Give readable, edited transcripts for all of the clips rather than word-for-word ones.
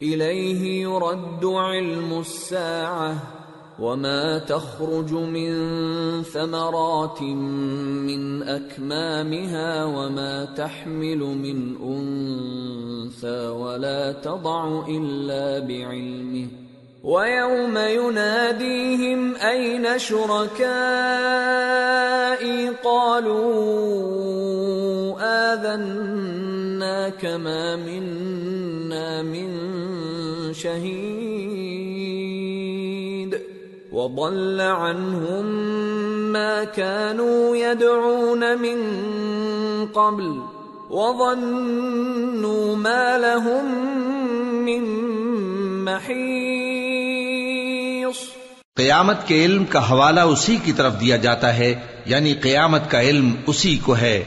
إليه يرد علم الساعة وما تخرج من ثمرات من أكمامها وما تحمل من أنثى ولا تضع إلا بعلمه ويوم يناديهم أين شركائي قالوا آذناك ما منا من شهيد وضل عنهم ما كانوا يدعون من قبل وظنوا ما لهم من محيص۔ قیامت کے علم کا حوالہ اسی کی طرف دیا جاتا ہے، یعنی قیامت کا علم اسی کو ہے،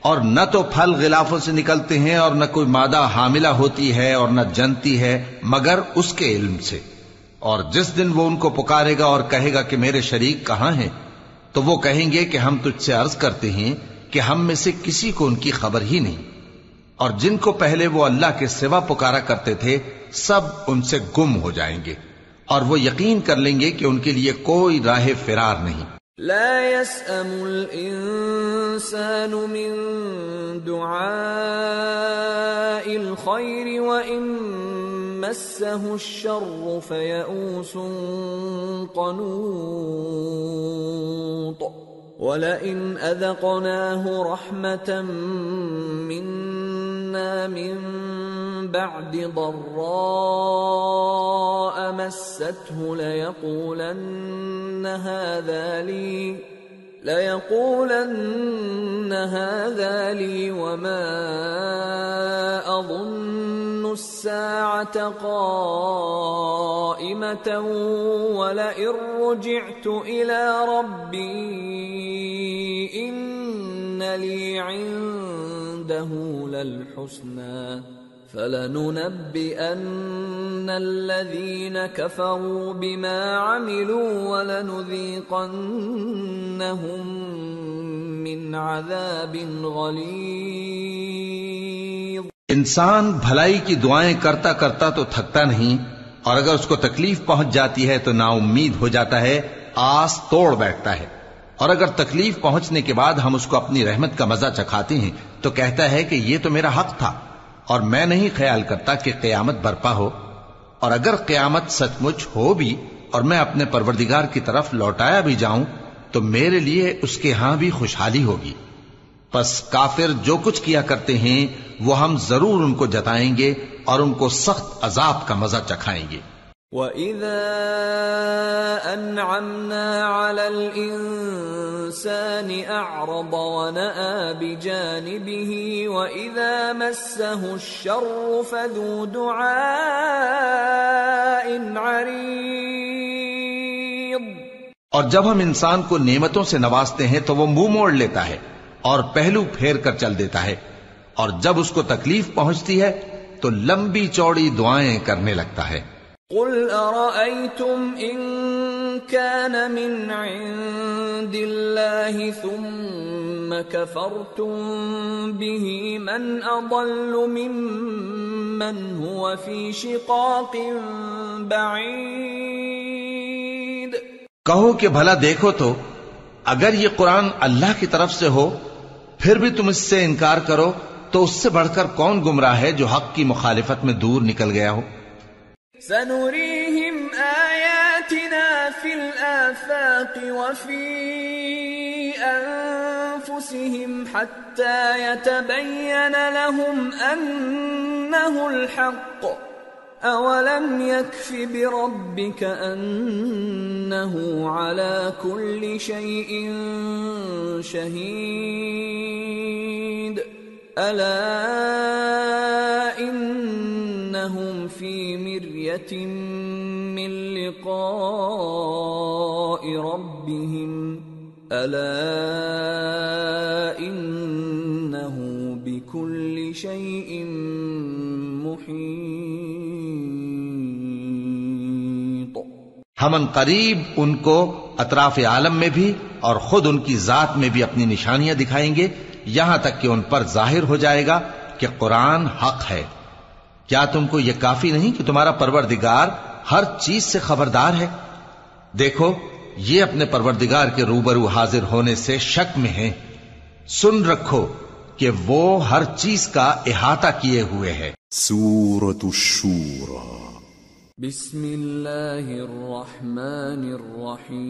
اور نہ تو پھل غلافوں سے نکلتے ہیں اور نہ کوئی مادہ حاملہ ہوتی ہے اور نہ جنتی ہے مگر اس کے علم سے۔ اور جس دن وہ ان کو پکارے گا اور کہے گا کہ میرے شریک کہاں ہیں، تو وہ کہیں گے کہ ہم تجھ سے عرض کرتے ہیں کہ ہم میں سے کسی کو ان کی خبر ہی نہیں، اور جن کو پہلے وہ اللہ کے سوا پکارا کرتے تھے سب ان سے گم ہو جائیں گے، اور وہ یقین کر لیں گے کہ ان کے لیے کوئی راہ فرار نہیں۔ لا يسأم الإنسان من دعاء الخير وإن مسه الشر فيئوس قنوط ولئن أذقناه رحمة منا من بعد ضراء مسته ليقولن هذا لي وما أظن الساعة قائمة ولئن رجعت إلى ربي إن لي عنده للحسنى فلننبئن الذين كفروا بما عملوا ولنذيقنهم من عذاب غلیظ۔ انسان بھلائی کی دعائیں کرتا کرتا تو تھکتا نہیں، اور اگر اس کو تکلیف پہنچ جاتی ہے تو نا امید ہو جاتا ہے، آس توڑ بیٹھتا ہے، اور اگر تکلیف پہنچنے کے بعد ہم اس کو اپنی رحمت کا مزہ چکھاتے ہیں تو کہتا ہے کہ یہ تو میرا حق تھا اور میں نہیں خیال کرتا کہ قیامت برپا ہو، اور اگر قیامت سچ مچ ہو بھی اور میں اپنے پروردگار کی طرف لوٹایا بھی جاؤں تو میرے لیے اس کے ہاں بھی خوشحالی ہوگی۔ پس کافر جو کچھ کیا کرتے ہیں وہ ہم ضرور ان کو جتائیں گے اور ان کو سخت عذاب کا مزہ چکھائیں گے۔ وَإِذَا أَنْعَمْنَا عَلَى الْإِنسَانِ أَعْرَضَ وَنَأَى بِجَانِبِهِ وَإِذَا مَسَّهُ الشَّرُّ فَذُو دُعَاءٍ عَرِيضٍ۔ اور جب ہم انسان کو نعمتوں سے نوازتے ہیں تو وہ منہ موڑ لیتا ہے اور پہلو پھیر کر چل دیتا ہے، اور جب اس کو تکلیف پہنچتی ہے تو لمبی چوڑی دعائیں کرنے لگتا ہے۔ قل أرأيتم إن كان من عند الله ثم كفرتم به من أضل ممن هو في شقاق بعيد۔ کہو کہ بھلا دیکھو تو اگر یہ قرآن اللہ کی طرف سے ہو پھر بھی تم اس سے انکار کرو تو اس سے بڑھ کر کون گمراہ ہے جو حق کی مخالفت میں دور نکل گیا ہو۔ سنريهم آياتنا في الآفاق وفي أنفسهم حتى يتبين لهم أنه الحق أولم يكف بربك أنه على كل شيء شهيد ألا إنهم في مرية من لقاء ربهم ألا إنه بكل شيء محيط۔ ہم ان قریب ان کو اطراف عالم میں بھی اور خود ان کی ذات میں بھی اپنی نشانیاں دکھائیں گے، یہاں تک کہ ان پر ظاہر ہو جائے گا کہ قرآن حق ہے، کیا تم کو یہ کافی نہیں کہ تمہارا پروردگار ہر چیز سے خبردار ہے؟ دیکھو یہ اپنے پروردگار کے روبرو حاضر ہونے سے شک میں ہیں، سن رکھو کہ وہ ہر چیز کا احاطہ کیے ہوئے ہے۔ سورة الشورى بسم اللہ الرحمن الرحیم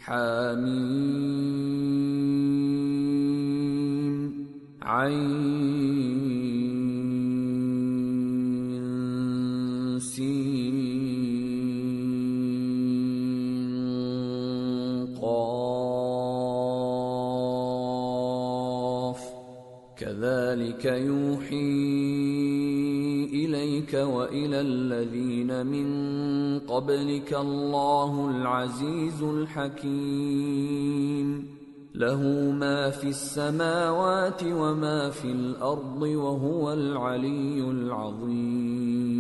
حامیم عین سین كذلك يوحي إليك وإلى الذين من قبلك الله العزيز الحكيم له ما في السماوات وما في الأرض وهو العلي العظيم۔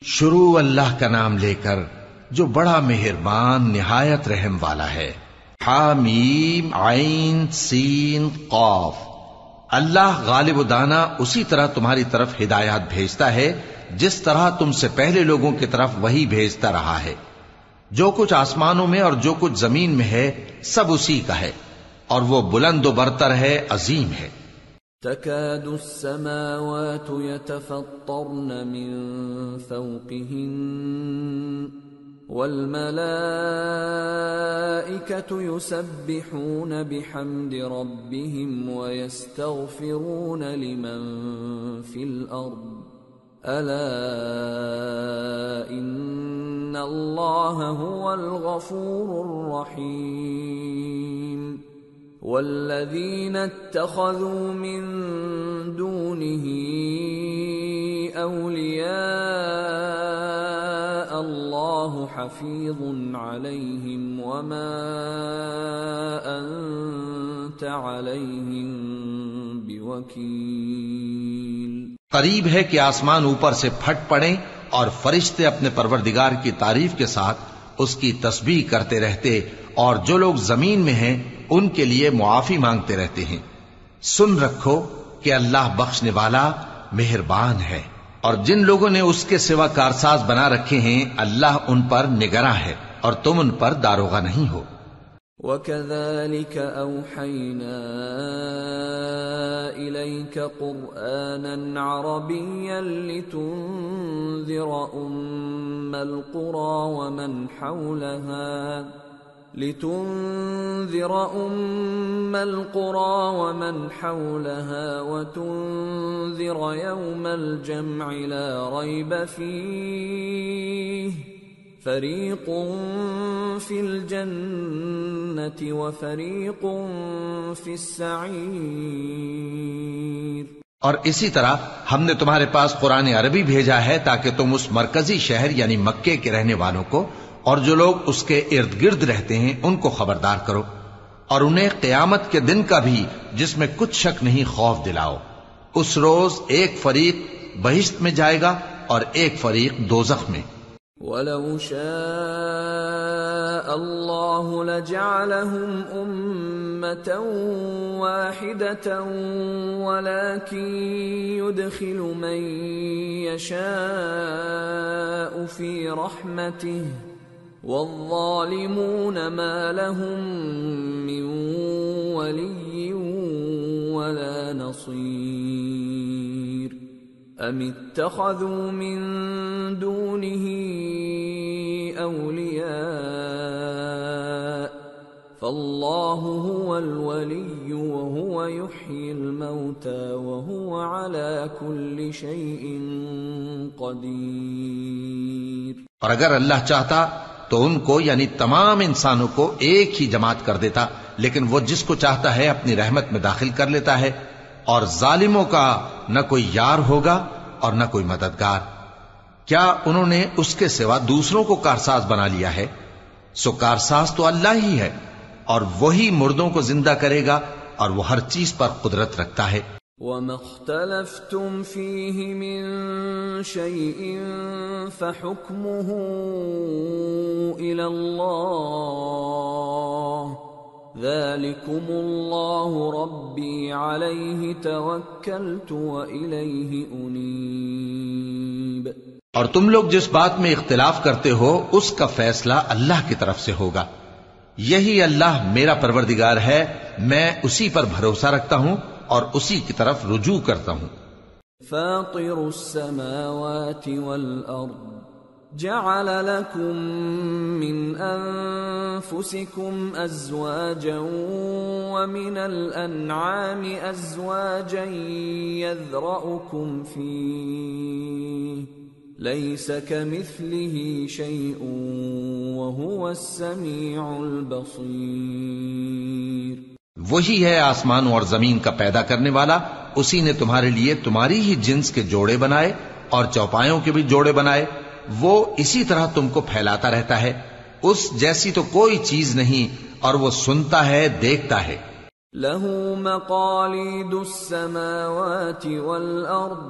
شروع اللہ کا نام لے کر جو بڑا مہربان نہایت رحم والا ہے۔ حامیم عین سین قاف۔ اللہ غالب و دانا اسی طرح تمہاری طرف ہدایات بھیجتا ہے جس طرح تم سے پہلے لوگوں کی طرف وہی بھیجتا رہا ہے۔ جو کچھ آسمانوں میں اور جو کچھ زمین میں ہے سب اسی کا ہے، اور وہ بلند و برتر ہے، عظیم ہے۔ تكاد السماوات يتفطرن من فوقهن والملائكة يسبحون بحمد ربهم ويستغفرون لمن في الأرض ألا إن الله هو الغفور الرحيم والذين اتخذوا من دونه أولياء الله حفيظ عليهم وما أنت عليهم بوكيل۔ قریب ہے کہ آسمان اوپر سے پھٹ پڑیں اور فرشتے اپنے پروردگار کی تعریف کے ساتھ اس کی تسبیح کرتے رہتے، اور جو لوگ زمین میں ہیں ان کے لیے معافی مانگتے رہتے ہیں۔ سن رکھو کہ اللہ بخشنے والا مہربان ہے، اور جن لوگوں نے اس کے سوا کارساز بنا رکھے ہیں اللہ ان پر نگراں ہے اور تم ان پر داروغہ نہیں ہو۔ وَكَذَلِكَ أَوْحَيْنَا إِلَيْكَ قُرْآنًا عَرَبِيًّا لِتُنذِرَ أُمَّ الْقُرَى وَمَنْ حَوْلَهَا وَتُنذِرَ يَوْمَ الْجَمْعِ لَا رَيْبَ فِيهِ فَرِيقٌ فِي الْجَنَّةِ وَفَرِيقٌ فِي السَّعِيرِ۔ اور اسی طرح ہم نے تمہارے پاس قرآن عربی بھیجا ہے تاکہ تم اس مرکزی شہر یعنی مکے کے رہنے والوں کو اور جو لوگ اس کے ارد گرد رہتے ہیں ان کو خبردار کرو، اور انہیں قیامت کے دن کا بھی جس میں کچھ شک نہیں خوف دلاؤ۔ اس روز ایک فریق بہشت میں جائے گا اور ایک فریق دوزخ میں۔ وَلَوْ شَاءَ اللَّهُ لَجَعَلَهُمْ أُمَّةً وَاحِدَةً وَلَكِنْ يُدْخِلُ مَنْ يَشَاءُ فِي رَحْمَتِهِ وَالظَّالِمُونَ مَا لَهُم مِّن وَلِيٍّ وَلَا نَصِيرٍ أَمِ اتَّخَذُوا مِن دُونِهِ أَوْلِيَاءَ فَاللَّهُ هُوَ الْوَلِيُّ وَهُوَ يُحْيِي الْمَوْتَى وَهُوَ عَلَى كُلِّ شَيْءٍ قَدِيرٌ۔ اور اگر اللہ چاہتا تو ان کو یعنی تمام انسانوں کو ایک ہی جماعت کر دیتا، لیکن وہ جس کو چاہتا ہے اپنی رحمت میں داخل کر لیتا ہے، اور ظالموں کا نہ کوئی یار ہوگا اور نہ کوئی مددگار۔ کیا انہوں نے اس کے سوا دوسروں کو کارساز بنا لیا ہے؟ سو کارساز تو اللہ ہی ہے، اور وہی مردوں کو زندہ کرے گا، اور وہ ہر چیز پر قدرت رکھتا ہے۔ وَمَا اخْتَلَفْتُمْ فِيهِ مِنْ شَيْءٍ فَحُكْمُهُ إِلَى اللَّهِ ذلكم الله ربي عليه توكلت وإليه أنيب۔ اور تم لوگ جس بات میں اختلاف کرتے ہو اس کا فیصلہ اللہ کی طرف سے ہوگا۔ یہی اللہ میرا پروردگار ہے، میں اسی پر بھروسہ رکھتا ہوں اور اسی کی طرف رجوع کرتا ہوں۔ فاطر السماوات والأرض جعل لكم من أنفسكم أزواجا ومن الأنعام أزواجا يذرأكم فيه ليس كمثله شيء وهو السميع البصير۔ وہی ہے آسمانوں اور زمین کا پیدا کرنے والا، اسی نے تمہارے لیے تمہاری ہی جنس کے جوڑے بنائے اور چوپایوں کے بھی جوڑے بنائے، وہ اسی طرح تم کو پھیلاتا رہتا ہے، اس جیسی تو کوئی چیز نہیں، اور وہ سنتا ہے، دیکھتا ہے۔ لہ مقالید السماوات والارض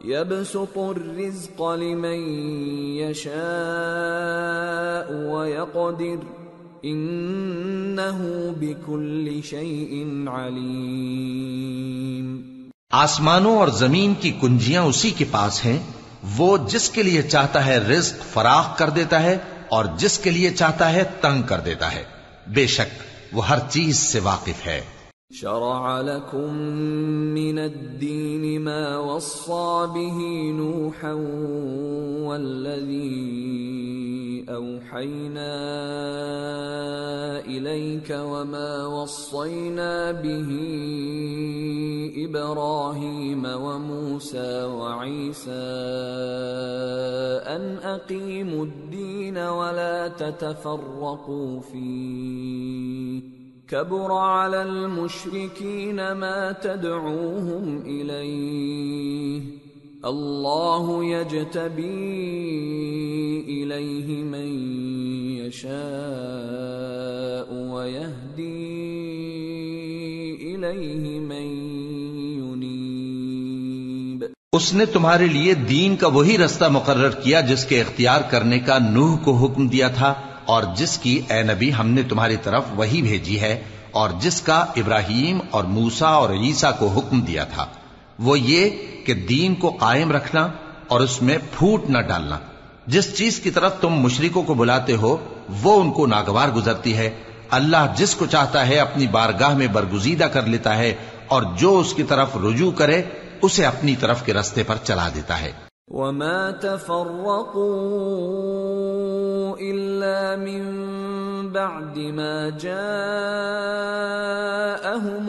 يبسط الرزق لمن يشاء ويقدر انه بكل شيء عليم۔ آسمانوں اور زمین کی کنجیاں اسی کے پاس ہیں، وہ جس کے لیے چاہتا ہے رزق فراخ کر دیتا ہے اور جس کے لیے چاہتا ہے تنگ کر دیتا ہے، بے شک وہ ہر چیز سے واقف ہے۔ شرع لكم من الدين ما وصى به نوحا والذي أوحينا إليك وما وصينا به إبراهيم وموسى وعيسى أن أقيموا الدين ولا تتفرقوا فيه كبر على المشركين ما تدعوهم إليه الله يجتبي إليه من يشاء ويهدي إليه من ينيب۔ اس نے تمہارے لیے دین کا وہی رستہ مقرر کیا جس کے اختیار کرنے کا نوح کو حکم دیا تھا، اور جس کی اے نبی ہم نے تمہاری طرف وہی بھیجی ہے، اور جس کا ابراہیم اور موسیٰ اور عیسیٰ کو حکم دیا تھا، وہ یہ کہ دین کو قائم رکھنا اور اس میں پھوٹ نہ ڈالنا۔ جس چیز کی طرف تم مشرکوں کو بلاتے ہو وہ ان کو ناگوار گزرتی ہے، اللہ جس کو چاہتا ہے اپنی بارگاہ میں برگزیدہ کر لیتا ہے، اور جو اس کی طرف رجوع کرے اسے اپنی طرف کے رستے پر چلا دیتا ہے۔ وما تفرقوا إلا من بعد ما جاءهم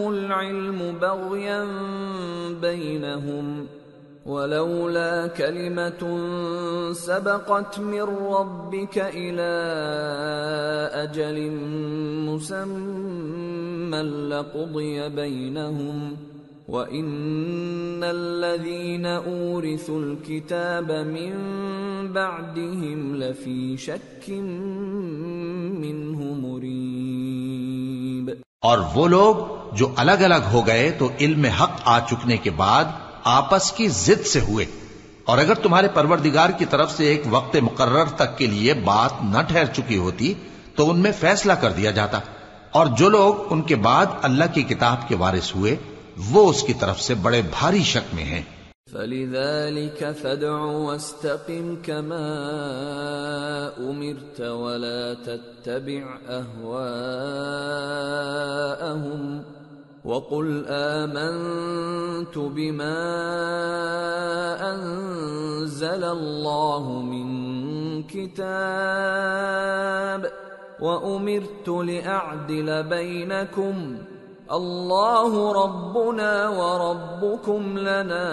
العلم بغيا بينهم ولولا كلمة سبقت من ربك إلى أجل مسمى لقضي بينهم وَإِنَّ الَّذِينَ أُورِثُوا الْكِتَابَ مِنْ بَعْدِهِمْ لَفِي شَكٍّ مِّنْهُ مُرِيبٍ۔ اور وہ لوگ جو الگ الگ ہو گئے تو علم حق آ چکنے کے بعد آپس کی ضد سے ہوئے، اور اگر تمہارے پروردگار کی طرف سے ایک وقت مقرر تک کے لیے بات نہ ٹھہر چکی ہوتی تو ان میں فیصلہ کر دیا جاتا، اور جو لوگ ان کے بعد اللہ کی کتاب کے وارث ہوئے وہ اس کی طرف سے بڑے بھاری شک میں ہیں۔ فَلِذَلِكَ فَادْعُ وَاسْتَقِمْ كَمَا أُمِرْتَ وَلَا تَتَّبِعْ أَهْوَاءَهُمْ وَقُلْ آمَنْتُ بِمَا أَنزَلَ اللَّهُ مِنْ كِتَابٍ وَأُمِرْتُ لِأَعْدِلَ بَيْنَكُمْ اللہ ربنا وربکم لنا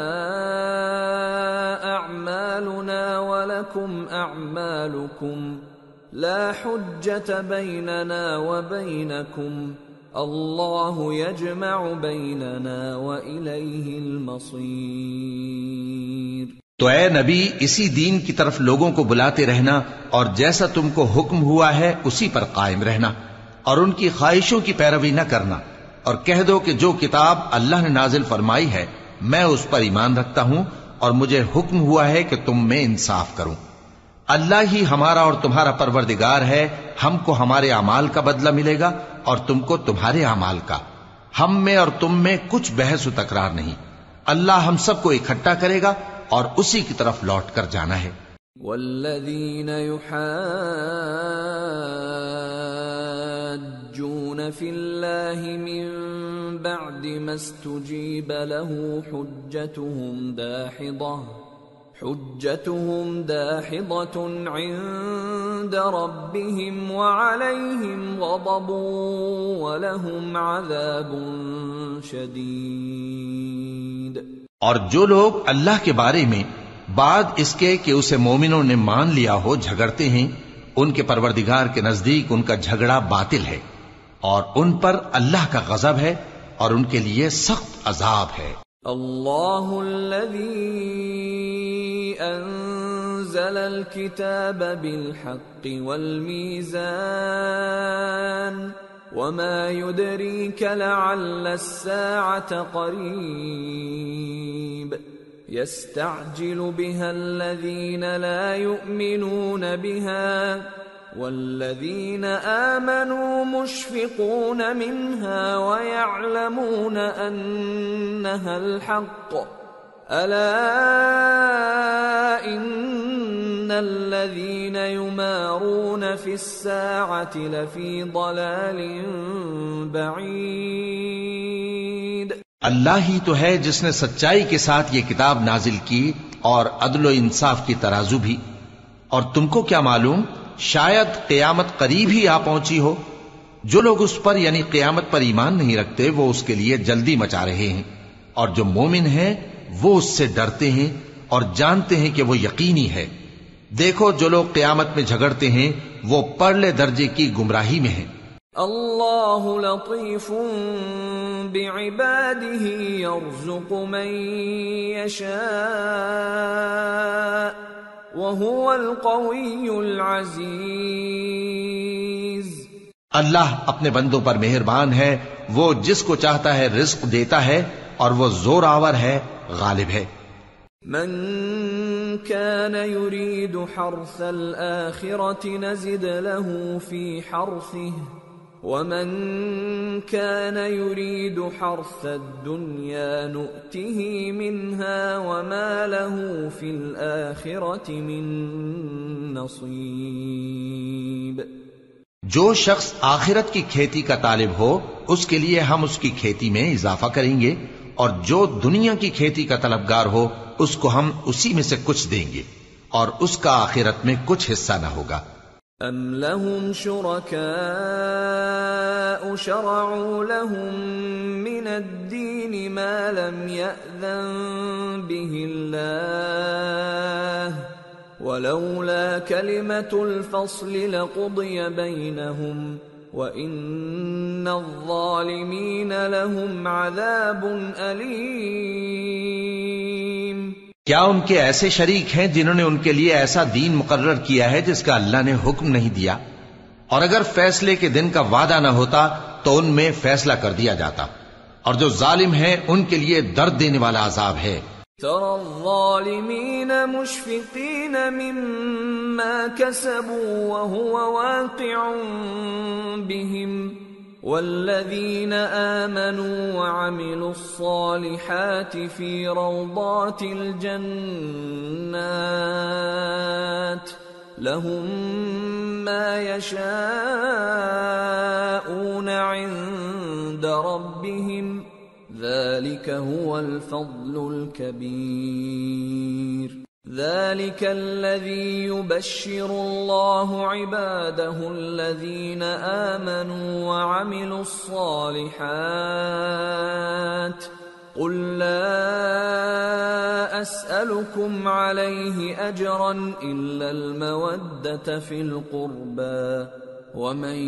اعمالنا ولکم اعمالکم لا حجة بیننا وبینکم اللہ یجمع بیننا والیہ المصیر۔ تو اے نبی اسی دین کی طرف لوگوں کو بلاتے رہنا، اور جیسا تم کو حکم ہوا ہے اسی پر قائم رہنا، اور ان کی خواہشوں کی پیروی نہ کرنا، اور کہہ دو کہ جو کتاب اللہ نے نازل فرمائی ہے میں اس پر ایمان رکھتا ہوں، اور مجھے حکم ہوا ہے کہ تم میں انصاف کروں۔ اللہ ہی ہمارا اور تمہارا پروردگار ہے، ہم کو ہمارے اعمال کا بدلہ ملے گا اور تم کو تمہارے اعمال کا، ہم میں اور تم میں کچھ بحث و تکرار نہیں۔ اللہ ہم سب کو اکٹھا کرے گا اور اسی کی طرف لوٹ کر جانا ہے۔ والذین یحاجون فی اللہ من بعد ما استجیب له حجتهم داحضة عند ربهم وعليهم غضب ولهم عذاب شدید۔ اور جو لوگ اللہ کے بارے میں بعد اس کے کہ اسے مومنوں نے مان لیا ہو جھگڑتے ہیں، ان کے پروردگار کے نزدیک ان کا جھگڑا باطل ہے، اور ان پر اللہ کا غضب ہے اور ان کے لیے سخت عذاب ہے۔ اللہ الذی انزل الكتاب بالحق والمیزان وما يدريك لعل الساعة قريب يستعجل بها الذين لا يؤمنون بها والذين آمنوا مشفقون منها ويعلمون أنها الحق ألا إن الذين يمارون في الساعة لفي ضلال بعيد۔ اللہ ہی تو ہے جس نے سچائی کے ساتھ یہ کتاب نازل کی اور عدل و انصاف کی ترازو بھی، اور تم کو کیا معلوم شاید قیامت قریب ہی آ پہنچی ہو۔ جو لوگ اس پر یعنی قیامت پر ایمان نہیں رکھتے وہ اس کے لیے جلدی مچا رہے ہیں، اور جو مومن ہیں وہ اس سے ڈرتے ہیں اور جانتے ہیں کہ وہ یقینی ہے۔ دیکھو جو لوگ قیامت میں جھگڑتے ہیں وہ پرلے درجے کی گمراہی میں ہیں۔ اللہ لطیف بعباده يرزق من يشاء وهو القوی العزیز۔ اللہ اپنے بندوں پر مہربان ہے، وہ جس کو چاہتا ہے رزق دیتا ہے اور وہ زور آور ہے، غالب ہے۔ من كان يريد حرث الآخرة نزد له في حرثه ومن كان يريد حرث الدنيا نؤته منها وما له في الآخرة من نصيب۔ جو شخص آخرت کی کھیتی کا طالب ہو اس کے لیے ہم اس کی کھیتی میں اضافہ کریں گے، اور جو دنیا کی کھیتی کا طلبگار ہو اس کو ہم اسی میں سے کچھ دیں گے، اور اس کا آخرت میں کچھ حصہ نہ ہوگا۔ ام لهم شركاء شرعوا لهم من الدين ما لم يأذن به الله ولولا كلمة الفصل لقضي بينهم وَإِنَّ الظَّالِمِينَ لَهُمْ عَذَابٌ أَلِيمٌ۔ کیا ان کے ایسے شریک ہیں جنہوں نے ان کے لیے ایسا دین مقرر کیا ہے جس کا اللہ نے حکم نہیں دیا؟ اور اگر فیصلے کے دن کا وعدہ نہ ہوتا تو ان میں فیصلہ کر دیا جاتا، اور جو ظالم ہیں ان کے لیے درد دینے والا عذاب ہے۔ ترى الظالمين مشفقين مما كسبوا وهو واقع بهم والذين آمنوا وعملوا الصالحات في روضات الجنات لهم ما يشاءون عند ربهم ذلك هو الفضل الكبير۔ ذلك الذي يبشر الله عباده الذين آمنوا وعملوا الصالحات قل لا أسألكم عليه أجرا إلا المودة في القربى ومن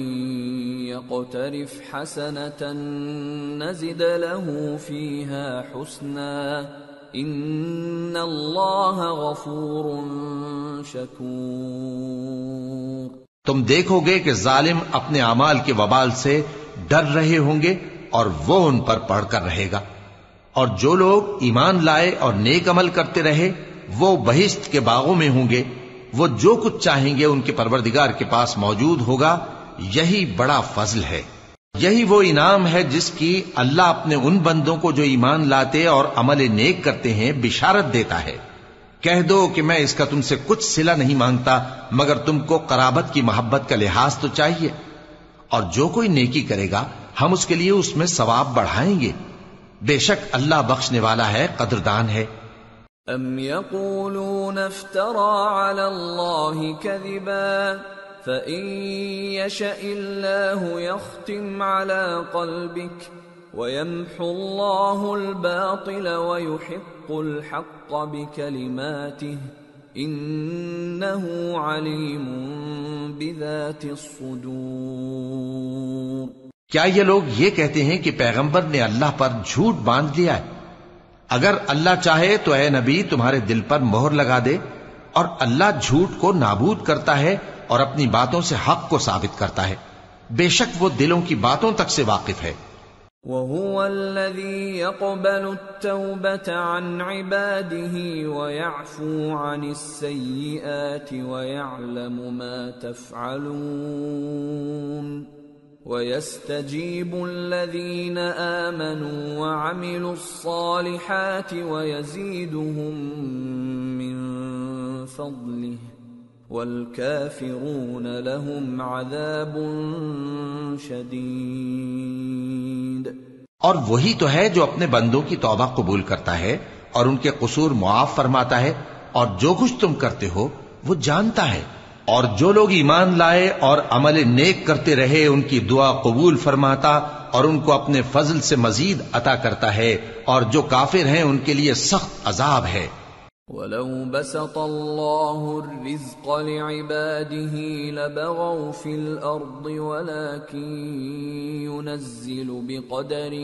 يقترف حسنة نزد له فيها حسنا إن الله غفور شكور۔ تم دیکھو گے کہ ظالم اپنے اعمال کے وبال سے ڈر رہے ہوں گے اور وہ ان پر پڑھ کر رہے گا، اور جو لوگ ایمان لائے اور نیک عمل کرتے رہے وہ بہشت کے باغوں میں ہوں گے، وہ جو کچھ چاہیں گے ان کے پروردگار کے پاس موجود ہوگا، یہی بڑا فضل ہے۔ یہی وہ انعام ہے جس کی اللہ اپنے ان بندوں کو جو ایمان لاتے اور عمل نیک کرتے ہیں بشارت دیتا ہے۔ کہہ دو کہ میں اس کا تم سے کچھ صلہ نہیں مانگتا مگر تم کو قرابت کی محبت کا لحاظ تو چاہیے، اور جو کوئی نیکی کرے گا ہم اس کے لیے اس میں ثواب بڑھائیں گے، بے شک اللہ بخشنے والا ہے، قدردان ہے۔ ام یقولون افترى على الله كذبا فإن يشأ الله يختم على قلبك ويمحو الله الباطل ويحق الحق بكلماته إنه عليم بذات الصدور۔ کیا یہ لوگ یہ کہتے ہیں کہ پیغمبر نے اللہ پر جھوٹ باندھ لیا ہے؟ اگر اللہ چاہے تو اے نبی تمہارے دل پر مہر لگا دے، اور اللہ جھوٹ کو نابود کرتا ہے اور اپنی باتوں سے حق کو ثابت کرتا ہے، بے شک وہ دلوں کی باتوں تک سے واقف ہے۔ وَهُوَ الَّذِي يَقْبَلُ التَّوْبَةَ عَنْ عِبَادِهِ وَيَعْفُو عَنِ السَّيِّئَاتِ وَيَعْلَمُ مَا تَفْعَلُونَ وَيَسْتَجِيبُ الَّذِينَ آمَنُوا وَعَمِلُوا الصَّالِحَاتِ وَيَزِيدُهُم مِّن فَضْلِهِ وَالْكَافِرُونَ لَهُمْ عَذَابٌ شَدِيدٌ۔ اور وہی تو ہے جو اپنے بندوں کی توبہ قبول کرتا ہے اور ان کے قصور معاف فرماتا ہے، اور جو کچھ تم کرتے ہو وہ جانتا ہے، اور جو لوگ ایمان لائے اور عمل نیک کرتے رہے ان کی دعا قبول فرماتا اور ان کو اپنے فضل سے مزید عطا کرتا ہے، اور جو کافر ہیں ان کے لیے سخت عذاب ہے۔ وَلَوْ بَسَطَ اللَّهُ الرِّزْقَ لِعِبَادِهِ لَبَغَوْا فِي الْأَرْضِ وَلَكِنْ يُنَزِّلُ بِقَدَرٍ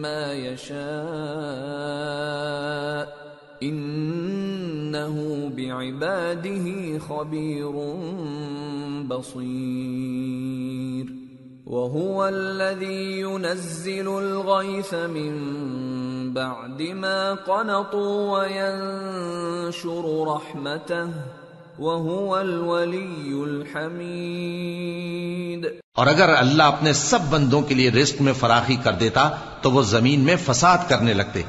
مَا يَشَاءُ إِنَّهُ بِعِبَادِهِ خَبِيرٌ بَصِيرٌ۔ وَهُوَ الَّذِي يُنَزِّلُ الْغَيْثَ مِن بَعْدِ مَا قَنَطُوا وَيَنشُرُ رَحْمَتَهُ وَهُوَ الْوَلِيُّ الْحَمِيدُ۔ اور اگر اللہ اپنے سب بندوں کے لیے رزق میں فراخی کر دیتا تو وہ زمین میں فساد کرنے لگتے،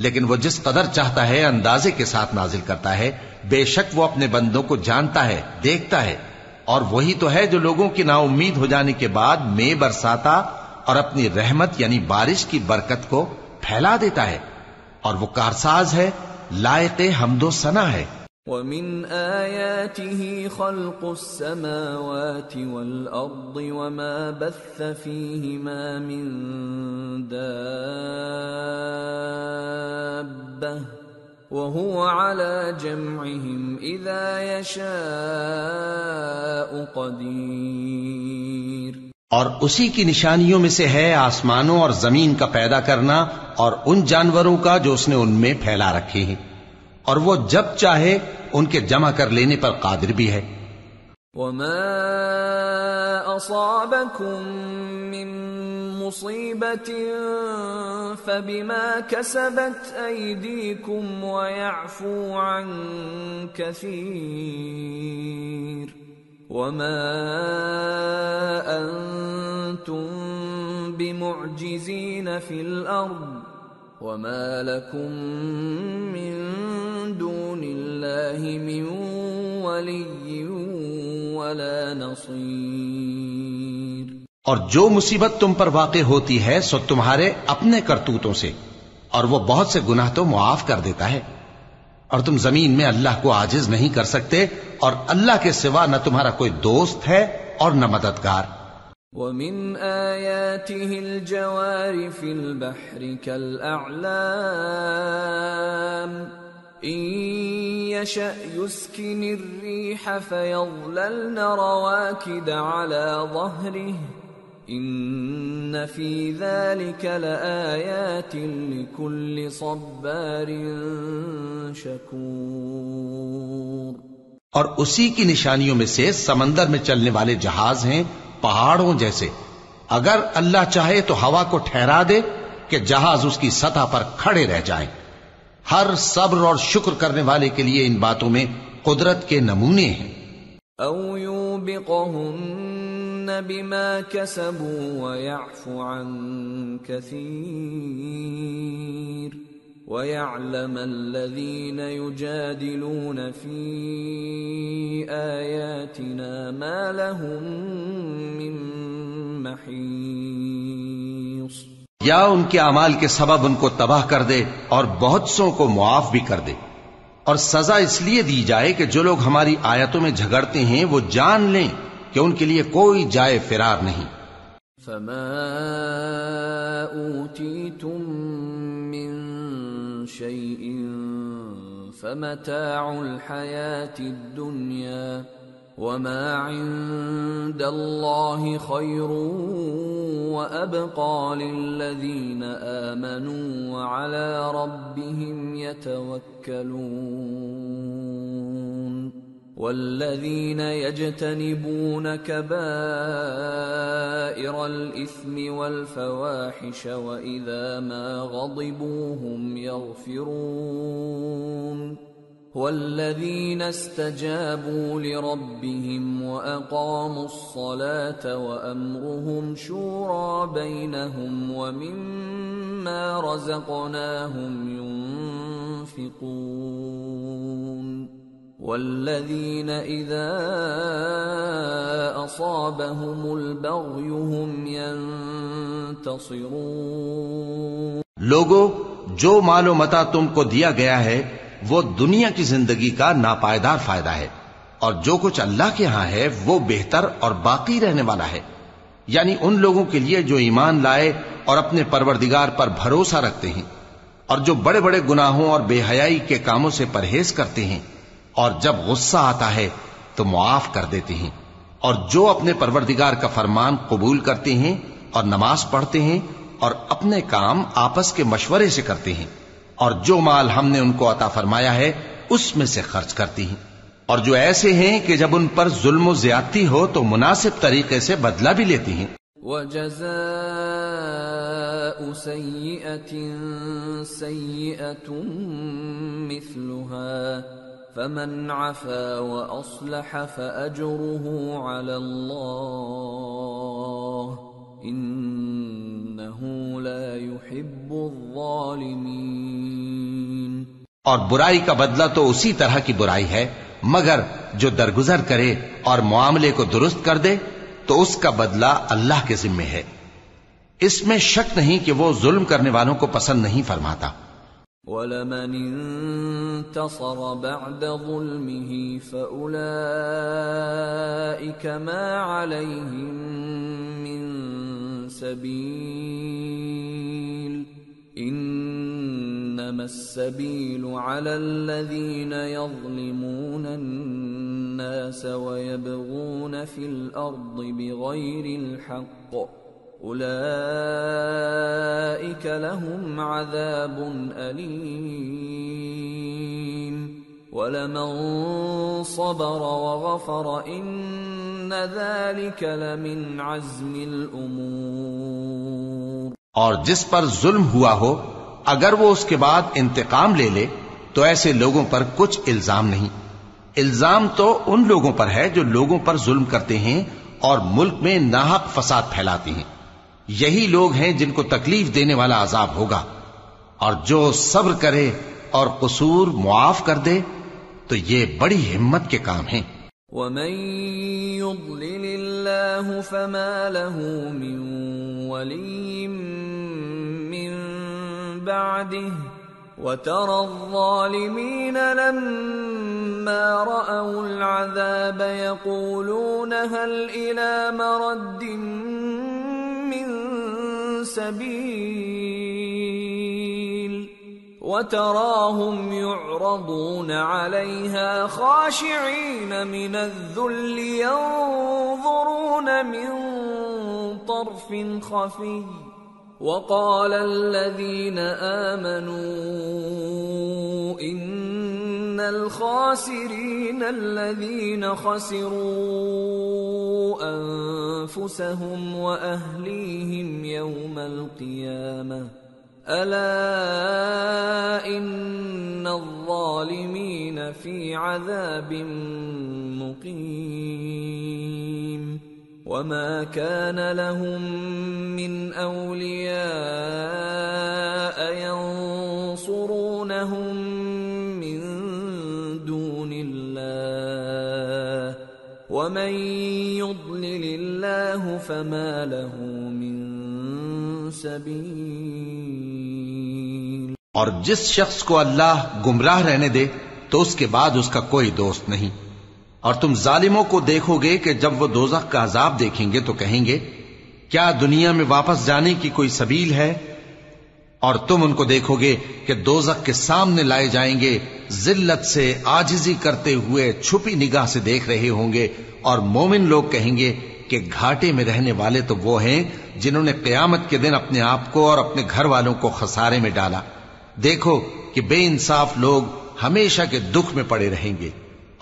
لیکن وہ جس قدر چاہتا ہے اندازے کے ساتھ نازل کرتا ہے، بے شک وہ اپنے بندوں کو جانتا ہے، دیکھتا ہے۔ اور وہی تو ہے جو لوگوں کی نا امید ہو جانے کے بعد مے برساتا اور اپنی رحمت یعنی بارش کی برکت کو پھیلا دیتا ہے، اور وہ کارساز ہے، لائق حمد و ثنا ہے۔ وَمِنْ آيَاتِهِ خَلْقُ السَّمَاوَاتِ وَالْأَرْضِ وَمَا بَثَّ فِيهِمَا مِن دَابَّةٍ وَهُوَ عَلَى جَمْعِهِمْ إِذَا يَشَاءُ قَدِيرٌ۔ اور اسی کی نشانیوں میں سے ہے آسمانوں اور زمین کا پیدا کرنا اور ان جانوروں کا جو اس نے ان میں پھیلا رکھے ہیں، اور وہ جب چاہے ان کے جمع کر لینے پر قادر بھی ہے۔ وَمَا أَصَابَكُم مِّن مُّصِيبَةٍ فَبِمَا كَسَبَتْ أَيْدِيكُمْ وَيَعْفُو عَن كَثِيرٍ وَمَا أَنتُم بِمُعْجِزِينَ فِي الْأَرْضِ وَمَا لَكُم مِّن دُونِ اللَّهِ مِن وَلِيٍّ وَلَا نَصِيرٍ۔ اور جو مصیبت تم پر واقع ہوتی ہے سو تمہارے اپنے کرتوتوں سے، اور وہ بہت سے گناہ تو معاف کر دیتا ہے، اور تم زمین میں اللہ کو عاجز نہیں کر سکتے، اور اللہ کے سوا نہ تمہارا کوئی دوست ہے اور نہ مددگار۔ وَمِنْ آيَاتِهِ الْجَوَارِ فِي الْبَحْرِ كَالْأَعْلَامِ إِنْ يَشَأْ يُسْكِنِ الرِّيحَ فَيَظْلَلْنَ رَوَاكِدَ عَلَى ظَهْرِهِ إِنَّ فِي ذَلِكَ لَآيَاتٍ لِكُلِّ صَبَّارٍ شَكُورٍ۔ اور اسی کی نشانیوں میں سے سمندر میں چلنے والے جہاز ہیں پہاڑوں جیسے، اگر اللہ چاہے تو ہوا کو ٹھہرا دے کہ جہاز اس کی سطح پر کھڑے رہ جائیں۔ ہر صبر اور شکر کرنے والے کے لیے ان باتوں میں قدرت کے نمونے ہیں۔ او یوبقہن بما كسبوا ويعفو عن كثير ويعلم الذين يجادلون في آياتنا ما لهم من محيص. یا ان کے اعمال کے سبب ان کو تباہ کر دے اور بہت سو کو معاف بھی کر دے، اور سزا اس لیے دی جائے کہ جو لوگ ہماری آیتوں میں جھگڑتے ہیں وہ جان لیں کہ ان کے لیے کوئی جائے فرار نہیں. فما اوتیتم من شیء فمتاع الحیاة الدنیا وما عند الله خير وأبقى للذين آمنوا وعلى ربهم يتوكلون. والذين يجتنبون كبائر الإثم والفواحش وإذا ما غضبوا هم يغفرون. والذين استجابوا لربهم وأقاموا الصلاة وأمرهم شورى بينهم ومما رزقناهم ينفقون. والذين إذا أصابهم البغي هم ينتصرون. لوگو، جو مال و متاع تم کو دیا گیا ہے وہ دنیا کی زندگی کا ناپائیدار فائدہ ہے، اور جو کچھ اللہ کے ہاں ہے وہ بہتر اور باقی رہنے والا ہے. یعنی ان لوگوں کے لیے جو ایمان لائے اور اپنے پروردگار پر بھروسہ رکھتے ہیں، اور جو بڑے بڑے گناہوں اور بے حیائی کے کاموں سے پرہیز کرتے ہیں، اور جب غصہ آتا ہے تو معاف کر دیتے ہیں، اور جو اپنے پروردگار کا فرمان قبول کرتے ہیں اور نماز پڑھتے ہیں اور اپنے کام آپس کے مشورے سے کرتے ہیں، اور جو مال ہم نے ان کو عطا فرمایا ہے اس میں سے خرچ کرتی ہیں، اور جو ایسے ہیں کہ جب ان پر ظلم و زیادتی ہو تو مناسب طریقے سے بدلہ بھی لیتی ہیں. وَجَزَاءُ سَيِّئَةٍ سَيِّئَةٌ مِثْلُهَا فَمَنْ عَفَا وَأَصْلَحَ فَأَجْرُهُ عَلَى اللَّهِ انہ لا يحب الظالمین. اور برائی کا بدلہ تو اسی طرح کی برائی ہے، مگر جو درگزر کرے اور معاملے کو درست کر دے تو اس کا بدلہ اللہ کے ذمے ہے. اس میں شک نہیں کہ وہ ظلم کرنے والوں کو پسند نہیں فرماتا. وَلَمَنِ انتصر بعد ظلمه فأولئك ما عليهم من سبيل انما السبيل على الذين يظلمون الناس ويبغون في الأرض بغير الحق أولئك لهم عذاب أليم وَلَمَن صَبَرَ وَغَفَرَ إِنَّ ذَلِكَ لَمِنْ عَزْمِ الْأُمُورِ. اور جس پر ظلم ہوا ہو اگر وہ اس کے بعد انتقام لے لے تو ایسے لوگوں پر کچھ الزام نہیں. الزام تو ان لوگوں پر ہے جو لوگوں پر ظلم کرتے ہیں اور ملک میں ناحق فساد پھیلاتے ہیں. یہی لوگ ہیں جن کو تکلیف دینے والا عذاب ہوگا. اور جو صبر کرے اور قصور معاف کر دے تو یہ بڑی ہمت کے کام ہیں. وَمَن يُضْلِلِ اللَّهُ فَمَا لَهُ مِن وَلِيٍّ مِّن بَعْدِهِ وَتَرَى الظَّالِمِينَ لَمَّا رَأَوُا الْعَذَابَ يَقُولُونَ هَلْ إِلَى مَرَدٍّ مِّن سَبِيلٍ وَتَرَاهُمْ يُعْرَضُونَ عَلَيْهَا خَاشِعِينَ مِنَ الذُّلِّ يَنظُرُونَ مِن طَرْفٍ خَفِيٍّ وَقَالَ الَّذِينَ آمَنُوا إِنَّ الْخَاسِرِينَ الَّذِينَ خَسِرُوا أَنفُسَهُمْ وَأَهْلِيهِمْ يَوْمَ الْقِيَامَةِ أَلَا إِنَّ الظَّالِمِينَ فِي عَذَابٍ مُقِيمٍ. وما كان لهم من أولياء ينصرونهم من دون الله ومن يضلل الله فما له من سبيل. اور جس شخص کو اللہ گمراہ رہنے دے تو اس کے بعد اس کا کوئی دوست نہیں. اور تم ظالموں کو دیکھو گے کہ جب وہ دوزخ کا عذاب دیکھیں گے تو کہیں گے کیا دنیا میں واپس جانے کی کوئی سبیل ہے؟ اور تم ان کو دیکھو گے کہ دوزخ کے سامنے لائے جائیں گے، ذلت سے عاجزی کرتے ہوئے چھپی نگاہ سے دیکھ رہے ہوں گے. اور مومن لوگ کہیں گے کہ گھاٹے میں رہنے والے تو وہ ہیں جنہوں نے قیامت کے دن اپنے آپ کو اور اپنے گھر والوں کو خسارے میں ڈالا. دیکھو کہ بے انصاف لوگ ہمیشہ کے دکھ میں پڑے رہیں گے،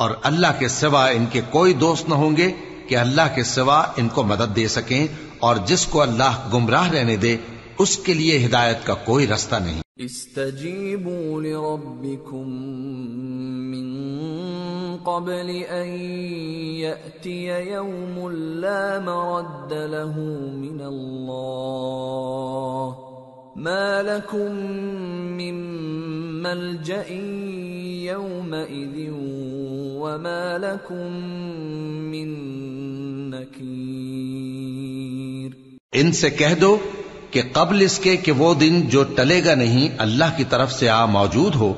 اور اللہ کے سوا ان کے کوئی دوست نہ ہوں گے کہ اللہ کے سوا ان کو مدد دے سکیں. اور جس کو اللہ گمراہ رہنے دے اس کے لیے ہدایت کا کوئی رستہ نہیں. استجیبوا لربکم من قبل ان یأتی یوم لا مرد له من اللہ ما لكم من ملجأ يومئذ وما لكم من نكير. ان سے کہہ دو کہ قبل اس کے کہ وہ دن جو ٹلے گا نہیں اللہ کی طرف سے موجود ہو،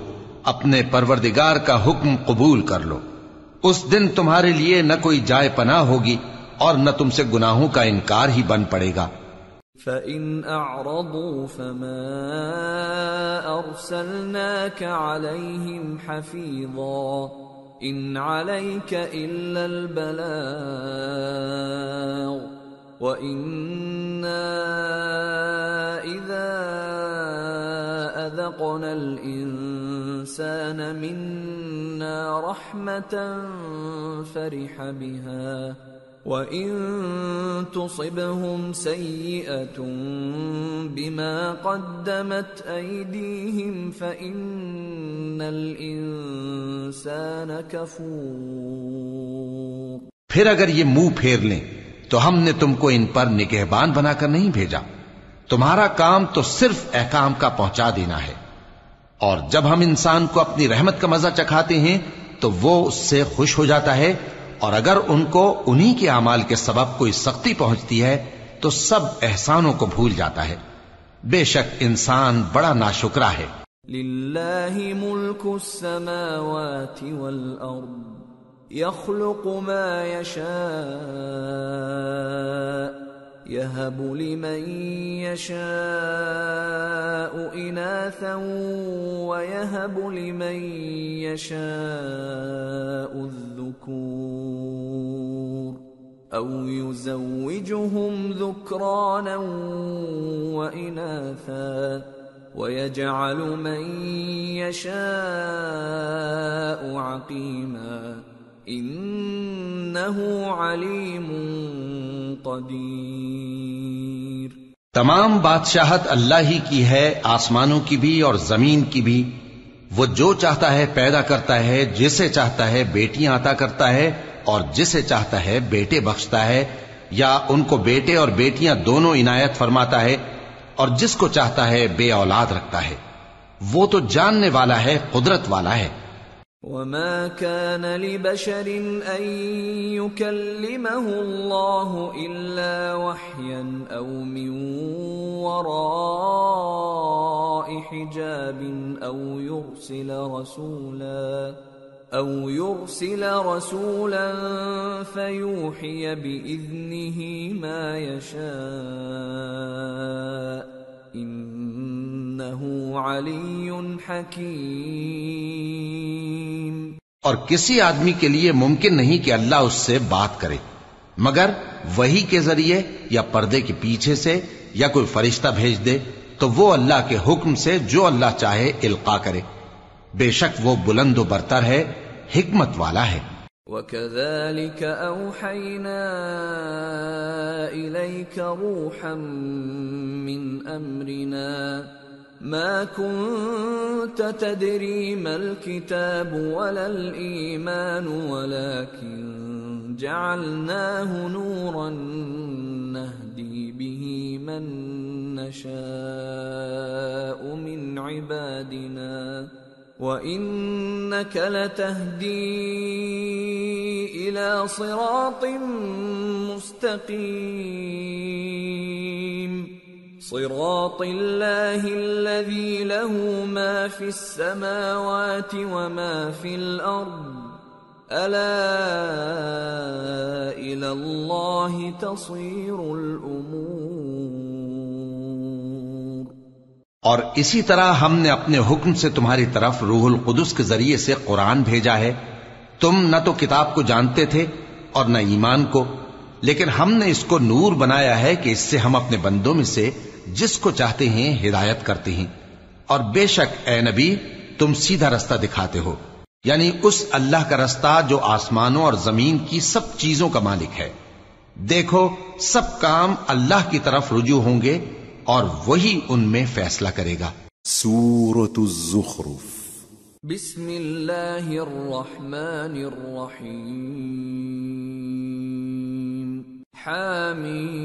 اپنے پروردگار کا حکم قبول کر لو. اس دن تمہارے لیے نہ کوئی جائے پناہ ہوگی اور نہ تم سے گناہوں کا انکار ہی بن پڑے گا. فَإِنْ أَعْرَضُوا فَمَا أَرْسَلْنَاكَ عَلَيْهِمْ حَفِيظًا إِنْ عَلَيْكَ إِلَّا الْبَلَاغُ وَإِنَّا إِذَا أَذَقْنَا الْإِنسَانَ مِنَّا رَحْمَةً فَرِحَ بِهَا وَإِن تُصِبْهُمْ سَيِّئَةٌ بِمَا قَدَّمَتْ أَيْدِيهِمْ فَإِنَّ الْإِنسَانَ كَفُورٌ. پھر اگر یہ منہ پھیر لیں تو ہم نے تم کو ان پر نگہبان بنا کر نہیں بھیجا. تمہارا کام تو صرف احکام کا پہنچا دینا ہے، اور جب ہم انسان کو اپنی رحمت کا مزہ چکھاتے ہیں تو وہ اس سے خوش ہو جاتا ہے، اور اگر ان کو انہی کے اعمال کے سبب کوئی سختی پہنچتی ہے تو سب احسانوں کو بھول جاتا ہے. بے شک انسان بڑا ناشکرا ہے. للہ ملک السماوات والارض يخلق ما يشاء يهب لمن يشاء إناثا ويهب لمن يشاء الذكور أو يزوجهم ذكرانا وإناثا ويجعل من يشاء عقيما انہ علیم قدیر. تمام بادشاہت اللہ ہی کی ہے، آسمانوں کی بھی اور زمین کی بھی. وہ جو چاہتا ہے پیدا کرتا ہے، جسے چاہتا ہے بیٹیاں عطا کرتا ہے اور جسے چاہتا ہے بیٹے بخشتا ہے، یا ان کو بیٹے اور بیٹیاں دونوں عنایت فرماتا ہے، اور جس کو چاہتا ہے بے اولاد رکھتا ہے. وہ تو جاننے والا ہے، قدرت والا ہے. وما كان لبشر أن يكلمه الله إلا وحيا أو من وراء حجاب أو يرسل رسولا فيوحي بإذنه ما يشاء إنه علي حكيم. اور کسی آدمی کے لیے ممکن نہیں کہ اللہ اس سے بات کرے مگر وحی کے ذریعے یا پردے کے پیچھے سے یا کوئی فرشتہ بھیج دے تو وہ اللہ کے حکم سے جو اللہ چاہے القا کرے. بے شک وہ بلند و برتر ہے، حکمت والا ہے. وَكَذَلِكَ أَوْحَيْنَا إِلَيْكَ رُوحًا مِّنْ أَمْرِنَا مَا كُنْتَ تَدْرِي مَا الْكِتَابُ وَلَا الْإِيمَانُ وَلَكِنْ جعلناه نورا نهدي به من نشاء من عبادنا وإنك لتهدي إلى صراط مستقيم صراط الله الذي له ما في السماوات وما في الأرض ألا إلى الله تصير الأمور۔ اور اسی طرح ہم نے اپنے حکم سے تمہاری طرف روح القدس کے ذریعے سے قرآن بھیجا ہے۔ تم نہ تو کتاب کو جانتے تھے اور نہ ایمان کو، لیکن ہم نے اس کو نور بنایا ہے کہ اس سے ہم اپنے بندوں میں سے جس کو چاہتے ہیں ہدایت کرتے ہیں، اور بے شک اے نبی تم سیدھا رستہ دکھاتے ہو، یعنی اس اللہ کا رستہ جو آسمانوں اور زمین کی سب چیزوں کا مالک ہے۔ دیکھو سب کام اللہ کی طرف رجوع ہوں گے اور وہی ان میں فیصلہ کرے گا۔ سورة الزخرف۔ بسم اللہ الرحمن الرحیم۔ حامیم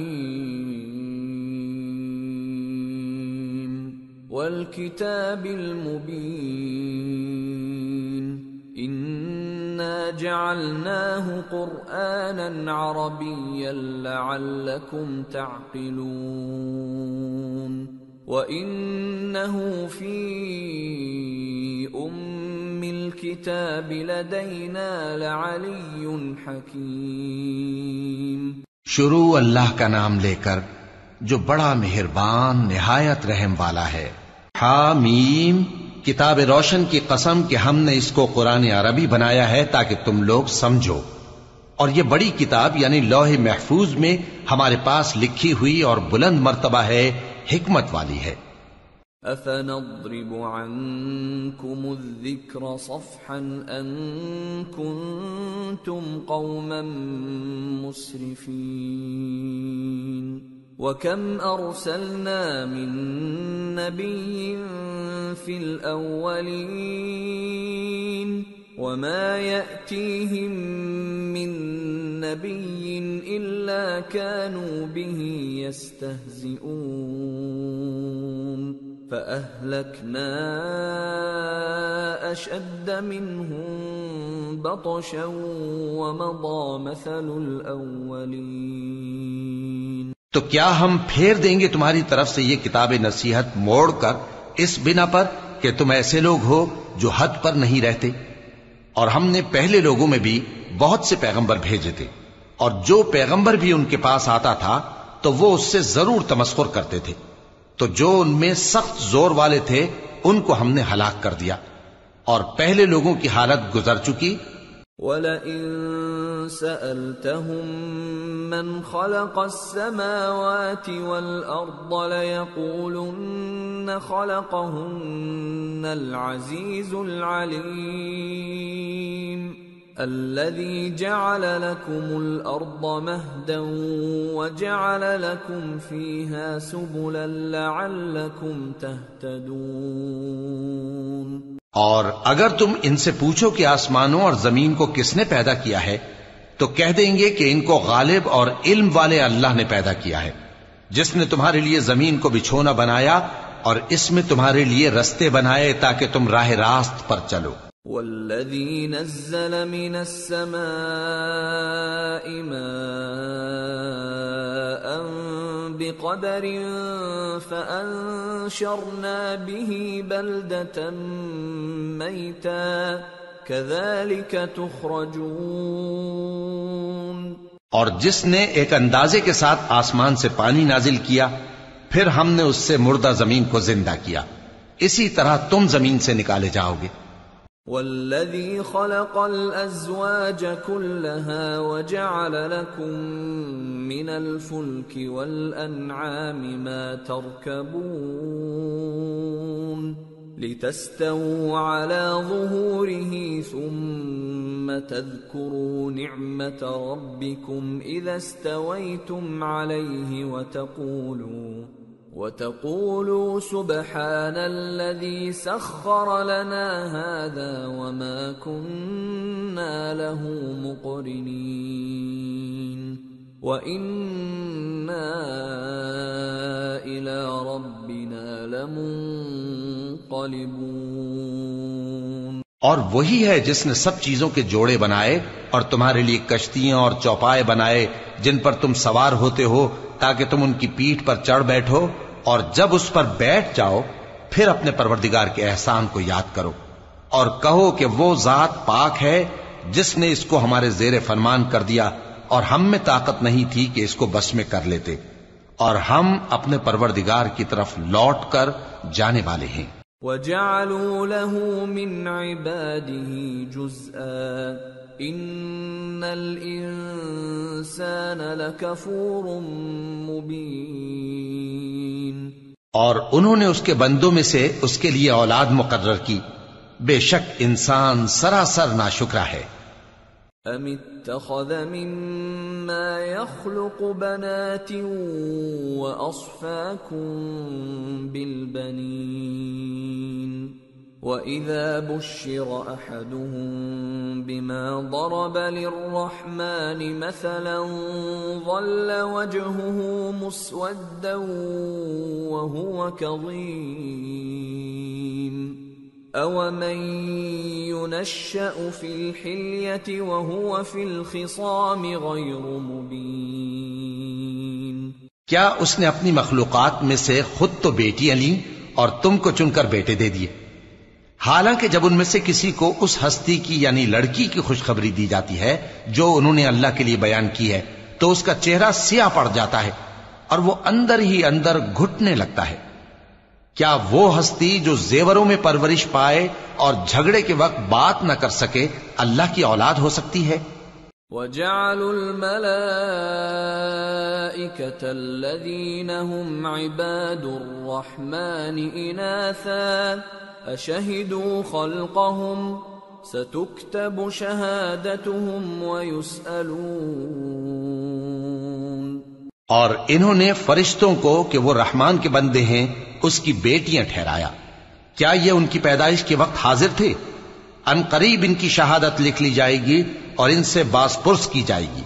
والکتاب المبین انا جعلناه قرآنا عربيا لعلكم تعقلون وإنه في أم الكتاب لدينا لعلي حكيم۔ شروع اللہ کا نام لے کر جو بڑا مہربان نہایت رحم والا ہے۔ حامیم، کتاب روشن کی قسم کہ ہم نے اس کو قرآن عربی بنایا ہے تاکہ تم لوگ سمجھو، اور یہ بڑی کتاب یعنی لوح محفوظ میں ہمارے پاس لکھی ہوئی اور بلند مرتبہ ہے، حکمت والی ہے۔ أفنضرب عنكم الذكر صفحا أن كنتم قوما مسرفين وكم أرسلنا من نبي في الأولين وما يأتيهم من نبي إلا كانوا به يستهزئون فأهلكنا أشد منهم بطشا ومضى مثل الأولين۔ تو کیا ہم پھیر دیں گے تمہاری طرف سے یہ کتاب نصیحت موڑ کر اس بنا پر کہ تم ایسے لوگ ہو جو حد پر نہیں رہتے؟ اور ہم نے پہلے لوگوں میں بھی بہت سے پیغمبر بھیجے تھے، اور جو پیغمبر بھی ان کے پاس آتا تھا تو وہ اس سے ضرور تمسخر کرتے تھے، تو جو ان میں سخت زور والے تھے ان کو ہم نے ہلاک کر دیا، اور پہلے لوگوں کی حالت گزر چکی۔ وَلَئِن سَأَلْتَهُم مَّنْ خَلَقَ السَّمَاوَاتِ وَالْأَرْضَ لَيَقُولُنَّ خَلَقَهُنَّ الْعَزِيزُ الْعَلِيمُ الَّذِي جَعَلَ لَكُمُ الْأَرْضَ مَهْدًا وَجَعَلَ لَكُمْ فِيهَا سُبُلًا لَعَلَّكُمْ تَهْتَدُونَ۔ اور اگر تم ان سے پوچھو کہ آسمانوں اور زمین کو کس نے پیدا کیا ہے تو کہہ دیں گے کہ ان کو غالب اور علم والے اللہ نے پیدا کیا ہے، جس نے تمہارے لیے زمین کو بچھونا بنایا اور اس میں تمہارے لیے رستے بنائے تاکہ تم راہ راست پر چلو۔ والذی نزل من السماء ماء بقدر فأنشرنا به بلدة میتا كذلك تخرجون۔ اور جس نے ایک اندازے کے ساتھ آسمان سے پانی نازل کیا، پھر ہم نے اس سے مردہ زمین کو زندہ کیا، اسی طرح تم زمین سے نکالے جاؤ گے۔ والذی خلق الازواج كلها وجعل لكم من الفلك والانعام ما تركبون لتستووا على ظهوره ثم تذكروا نعمة ربكم إذا استويتم عليه وَتَقُولُوا سُبْحَانَ الَّذِي سَخَّرَ لَنَا هَذَا وَمَا كُنَّا لَهُ مُقْرِنِينَ وَإِنَّا إِلَى رَبِّنَا لَمُنقَلِبُونَ۔ اور وہی ہے جس نے سب چیزوں کے جوڑے بنائے اور تمہارے لیے کشتیاں اور چوپائے بنائے جن پر تم سوار ہوتے ہو تاکہ تم ان کی پیٹھ پر چڑھ بیٹھو، اور جب اس پر بیٹھ جاؤ پھر اپنے پروردگار کے احسان کو یاد کرو اور کہو کہ وہ ذات پاک ہے جس نے اس کو ہمارے زیر فرمان کر دیا اور ہم میں طاقت نہیں تھی کہ اس کو بس میں کر لیتے، اور ہم اپنے پروردگار کی طرف لوٹ کر جانے والے ہیں۔ وَجَعَلُوا لَهُ مِنْ عِبَادِهِ جُزْءًا إِنَّ الْإِنسَانَ لَكَفُورٌ مُبِينٌ۔ اور انہوں نے اس کے بندوں میں سے اس کے لیے اولاد مقرر کی، بے شک انسان سراسر ناشکرا ہے۔ أَمِ اتَّخَذَ مِمَّا يَخْلُقُ بَنَاتٍ وَأَصْفَاكُم بِالْبَنِينَ وَإِذَا بُشِّرَ أَحَدُهُم بِمَا ضَرَبَ لِلرَّحْمَنِ مَثَلًا ظَلَّ وَجْهُهُ مُسْوَدًّا وَهُوَ كَظِيمٌ أَوَمَن يُنَشَّأُ فِي الْحِلْيَةِ وَهُوَ فِي الْخِصَامِ غَيْرُ مُبِينٍ۔ کیا اس نے اپنی مخلوقات میں سے خود تو بیٹیاں لیں اور تم کو چن کر بیٹے دے دیے، حالانکہ جب ان میں سے کسی کو اس ہستی کی یعنی لڑکی کی خوشخبری دی جاتی ہے جو انہوں نے اللہ کے لیے بیان کی ہے تو اس کا چہرہ سیاہ پڑ جاتا ہے اور وہ اندر ہی اندر گھٹنے لگتا ہے۔ کیا وہ ہستی جو زیوروں میں پرورش پائے اور جھگڑے کے وقت بات نہ کر سکے اللہ کی اولاد ہو سکتی ہے؟ وَجَعَلُوا الْمَلَائِكَةَ الَّذِينَ هُمْ عِبَادُ الرَّحْمَنِ إِنَاثًا أَشَهِدُوا خَلْقَهُمْ سَتُكْتَبُ شَهَادَتُهُمْ وَيُسْأَلُونَ۔ اور انہوں نے فرشتوں کو کہ وہ رحمان کے بندے ہیں اس کی بیٹیاں ٹھہرایا، کیا یہ ان کی پیدائش کے وقت حاضر تھے؟ ان قریب ان کی شہادت لکھ لی جائے گی اور ان سے باز پرس کی جائے گی۔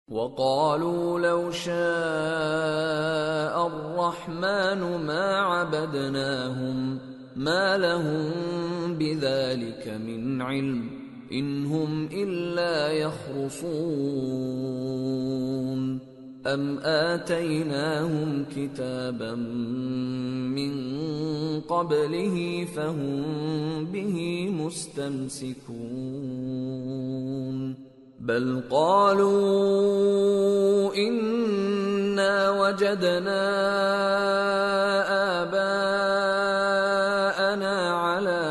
وَقَالُوا لَوْ شَاءَ الرَّحْمَنُ مَا عَبَدْنَاهُمْ مَا لَهُم بِذَلِكَ مِنْ عِلْمٍ إِنْ هُمْ إِلَّا يَخْرُصُونَ أَمْ آتَيْنَاهُمْ كِتَابًا مِّن قَبْلِهِ فَهُمْ بِهِ مُسْتَمْسِكُونَ بَلْ قَالُوا إِنَّا وَجَدْنَا آبَاءَنَا عَلَى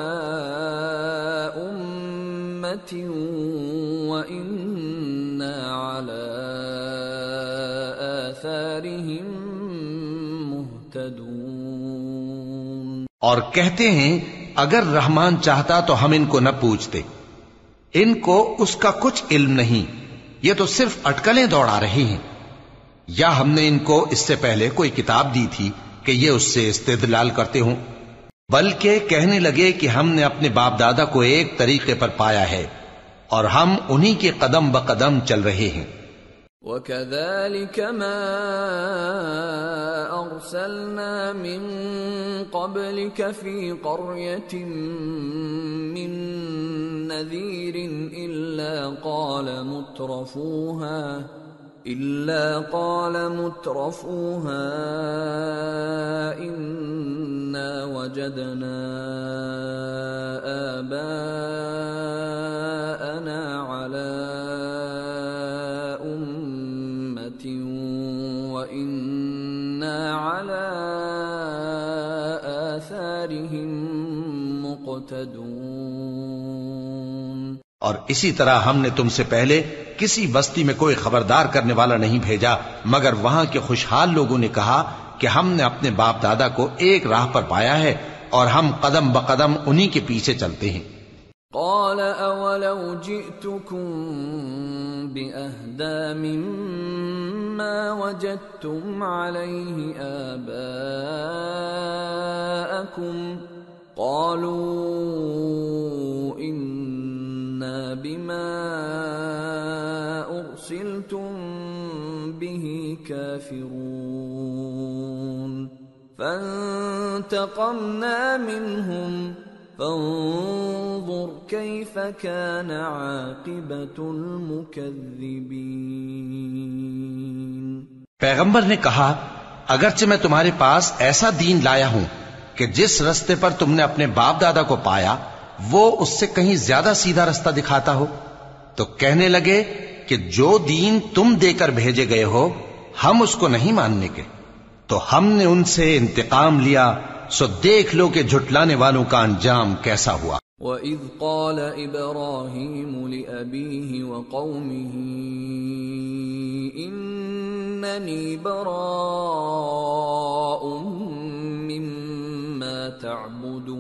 أُمَّةٍ وَإِنَّا عَلَى آثَارِهِم مُهْتَدُونَ۔ اور کہتے ہیں اگر رحمان چاہتا تو ہم ان کو نہ پوچھتے، ان کو اس کا کچھ علم نہیں، یہ تو صرف اٹکلیں دوڑا رہے ہیں، یا ہم نے ان کو اس سے پہلے کوئی کتاب دی تھی کہ یہ اس سے استدلال کرتے ہوں، بلکہ کہنے لگے کہ ہم نے اپنے باپ دادا کو ایک طریقے پر پایا ہے اور ہم انہی کے قدم بقدم چل رہے ہیں۔ وَكَذَلِكَ مَا أَرْسَلْنَا مِن قَبْلِكَ فِي قَرْيَةٍ مِّن نَّذِيرٍ إِلَّا قَالَ مُتْرَفُوهَا إِنَّا وَجَدْنَا آبَاءَنَا عَلَى أُمَّةٍ وَإِنَّا عَلَى آثَارِهِم مُقْتَدُونَ۔ اور اسی طرح ہم نے تم سے پہلے کسی بستی میں کوئی خبردار کرنے والا نہیں بھیجا مگر وہاں کے خوشحال لوگوں نے کہا کہ ہم نے اپنے باپ دادا کو ایک راہ پر پایا ہے اور ہم قدم بقدم انہی کے پیچھے چلتے ہیں۔ قَالَ أَوَلَوْ وَلَوْ جِئْتُكُمْ بِأَهْدَى مِمَّا وَجَدتُّمْ عَلَيْهِ آبَاءَكُمْ قَالُوا إِنَّا بِمَا أُرْسِلْتُمْ بِهِ كَافِرُونَ فَانْتَقَمْنَا مِنْهُمْ فانظر كيف كان عاقبة المكذبين۔ پیغمبر نے کہا اگرچہ میں تمہارے پاس ایسا دین لایا ہوں کہ جس رستے پر تم نے اپنے باپ دادا کو پایا وہ اس سے کہیں زیادہ سیدھا رستہ دکھاتا ہو، تو کہنے لگے کہ جو دین تم دے کر بھیجے گئے ہو ہم اس کو نہیں ماننے کے، تو ہم نے ان سے انتقام لیا، سو دیکھ لو کہ جھٹلانے والوں کا انجام کیسا ہوا۔ وَإِذْ قَالَ إِبْرَاهِيمُ لِأَبِيهِ وَقَوْمِهِ إِنَّنِي بَرَاءٌ مِّمَّا تَعْبُدُونَ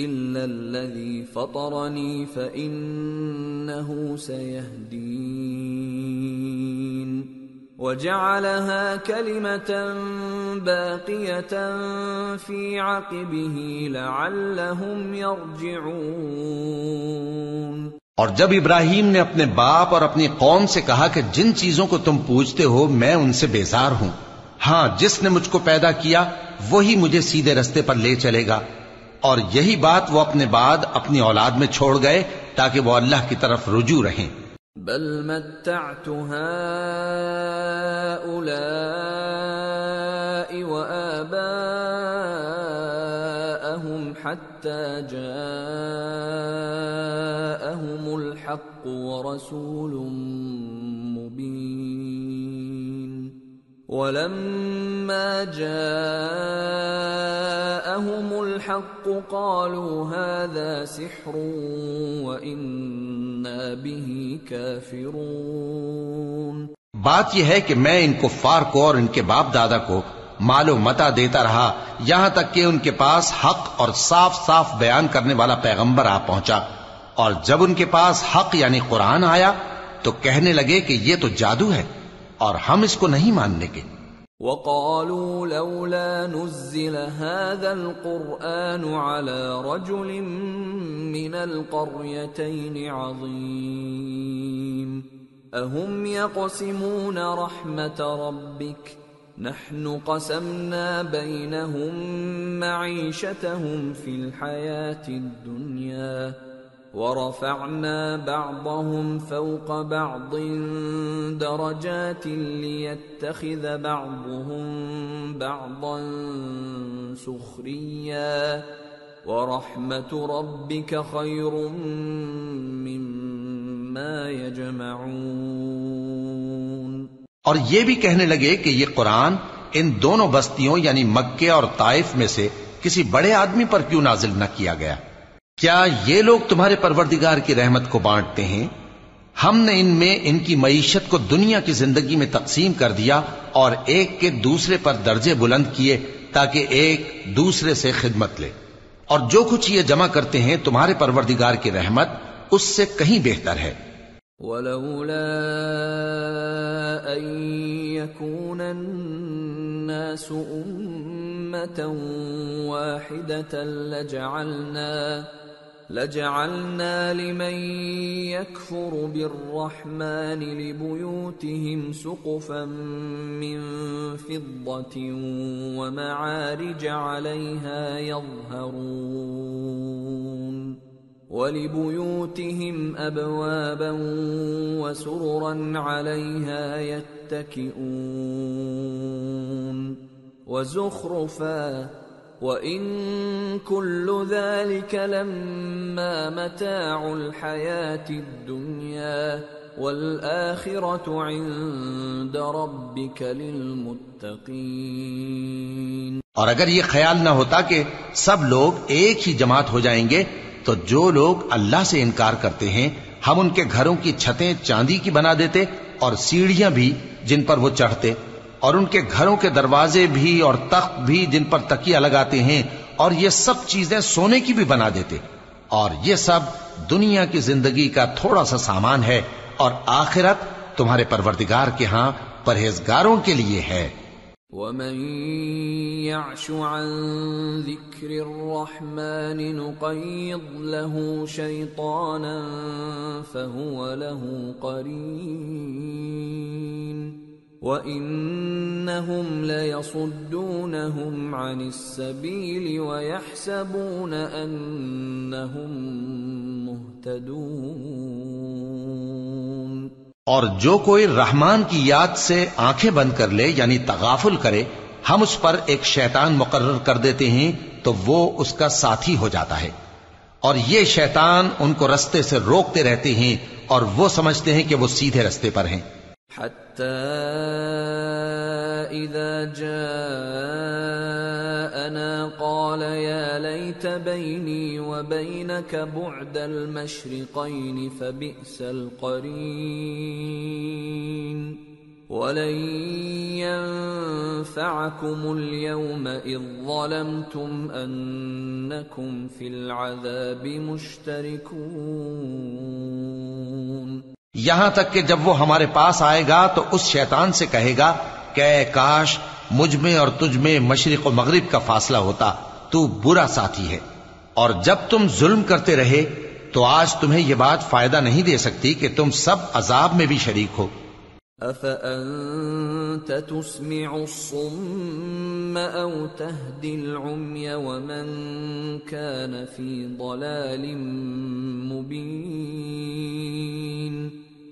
إِلَّا الَّذِي فَطَرَنِي فَإِنَّهُ سَيَهْدِينِ وَجَعَلَهَا كَلِمَةً بَاقِيَةً فِي عَقِبِهِ لَعَلَّهُمْ يَرْجِعُونَ۔ اور جب ابراہیم نے اپنے باپ اور اپنی قوم سے کہا کہ جن چیزوں کو تم پوجتے ہو میں ان سے بیزار ہوں، ہاں جس نے مجھ کو پیدا کیا وہی مجھے سیدھے رستے پر لے چلے گا، اور یہی بات وہ اپنے بعد اپنی اولاد میں چھوڑ گئے تاکہ وہ اللہ کی طرف رجوع رہیں۔ بل متعت هؤلاء وآباءهم حتى جاءهم الحق ورسول مبين ولما جاءهم الحق قالوا هذا سحر وإنا به كافرون۔ بات یہ ہے کہ میں ان کفار کو اور ان کے باپ دادا کو مال و متاع دیتا رہا یہاں تک کہ ان کے پاس حق اور صاف صاف بیان کرنے والا پیغمبر آ پہنچا، اور جب ان کے پاس حق یعنی قرآن آیا تو کہنے لگے کہ یہ تو جادو ہے اور ہم اس کو نہیں ماننے کے۔ وَقَالُوا لَوْلَا نُزِّلَ هَذَا الْقُرْآنُ عَلَى رَجُلٍ مِّنَ الْقَرْيَتَيْنِ عَظِيمٍ أَهُمْ يَقْسِمُونَ رَحْمَةَ رَبِّكَ نَحْنُ قَسَمْنَا بَيْنَهُمْ مَعِيشَتَهُمْ فِي الْحَيَاةِ الدُّنْيَا وَرَفَعْنَا بَعْضَهُمْ فَوْقَ بَعْضٍ دَرَجَاتٍ لِيَتَّخِذَ بَعْضُهُمْ بَعْضًا سُخْرِيًّا وَرَحْمَةُ رَبِّكَ خَيْرٌ مِّمَّا يَجْمَعُونَ۔ اور یہ بھی کہنے لگے کہ یہ قرآن ان دونوں بستیوں یعنی مکے اور طائف میں سے کسی بڑے آدمی پر کیوں نازل نہ کیا گیا؟ کیا یہ لوگ تمہارے پروردگار کی رحمت کو بانٹتے ہیں؟ ہم نے ان میں ان کی معیشت کو دنیا کی زندگی میں تقسیم کر دیا اور ایک کے دوسرے پر درجے بلند کیے تاکہ ایک دوسرے سے خدمت لے، اور جو کچھ یہ جمع کرتے ہیں تمہارے پروردگار کی رحمت اس سے کہیں بہتر ہے۔ وَلَوْلَا أَن يَكُونَ النَّاسُ أُمَّةً وَاحِدَةً لَجَعَلْنَا لِمَن يَكْفُرُ بِالرَّحْمَنِ لِبُيُوتِهِمْ سُقُفًا مِّن فِضَّةٍ وَمَعَارِجَ عَلَيْهَا يَظْهَرُونَ وَلِبُيُوتِهِمْ أَبْوَابًا وَسُرُرًا عَلَيْهَا يَتَّكِئُونَ وَزُخْرُفًا وَإِن كُلُّ ذَلِكَ لَمَّا مَتَاعُ الْحَيَاةِ الدُّنْيَا وَالْآخِرَةُ عِندَ رَبِّكَ لِلْمُتَّقِينَ۔ اور اگر یہ خیال نہ ہوتا کہ سب لوگ ایک ہی جماعت ہو جائیں گے تو جو لوگ اللہ سے انکار کرتے ہیں ہم ان کے گھروں کی چھتیں چاندی کی بنا دیتے اور سیڑھیاں بھی جن پر وہ چڑھتے، اور ان کے گھروں کے دروازے بھی اور تخت بھی جن پر تکیہ لگاتے ہیں، اور یہ سب چیزیں سونے کی بھی بنا دیتے، اور یہ سب دنیا کی زندگی کا تھوڑا سا سامان ہے، اور آخرت تمہارے پروردگار کے ہاں پرہیزگاروں کے لیے ہے۔ وَمَن يَعْشُ عَن ذِكْرِ الرَّحْمَنِ نُقَيِّضْ لَهُ شَيْطَانًا فَهُوَ لَهُ قَرِينٌ وَإِنَّهُمْ لَيَصُدُّونَهُمْ عَنِ السَّبِيلِ وَيَحْسَبُونَ أَنَّهُمْ مُهْتَدُونَ۔ اور جو کوئی رحمان کی یاد سے آنکھیں بند کر لے یعنی تغافل کرے، ہم اس پر ایک شیطان مقرر کر دیتے ہیں تو وہ اس کا ساتھی ہو جاتا ہے، اور یہ شیطان ان کو رستے سے روکتے رہتے ہیں اور وہ سمجھتے ہیں کہ وہ سیدھے رستے پر ہیں۔ حتى إذا جاءنا قال يا ليت بيني وبينك بعد المشرقين فبئس القرين ولن ينفعكم اليوم إذ ظلمتم أنكم في العذاب مشتركون۔ یہاں تک کہ جب وہ ہمارے پاس آئے گا تو اس شیطان سے کہے گا کہ اے کاش مجھ میں اور تجھ میں مشرق و مغرب کا فاصلہ ہوتا، تو برا ساتھی ہے، اور جب تم ظلم کرتے رہے تو آج تمہیں یہ بات فائدہ نہیں دے سکتی کہ تم سب عذاب میں بھی شریک ہو۔ أَفَأَنْتَ تُسْمِعُ الصُّمَّ أَوْ تَهْدِي الْعُمْيَ وَمَنْ كَانَ فِي ضَلَالٍ مُبِينٍ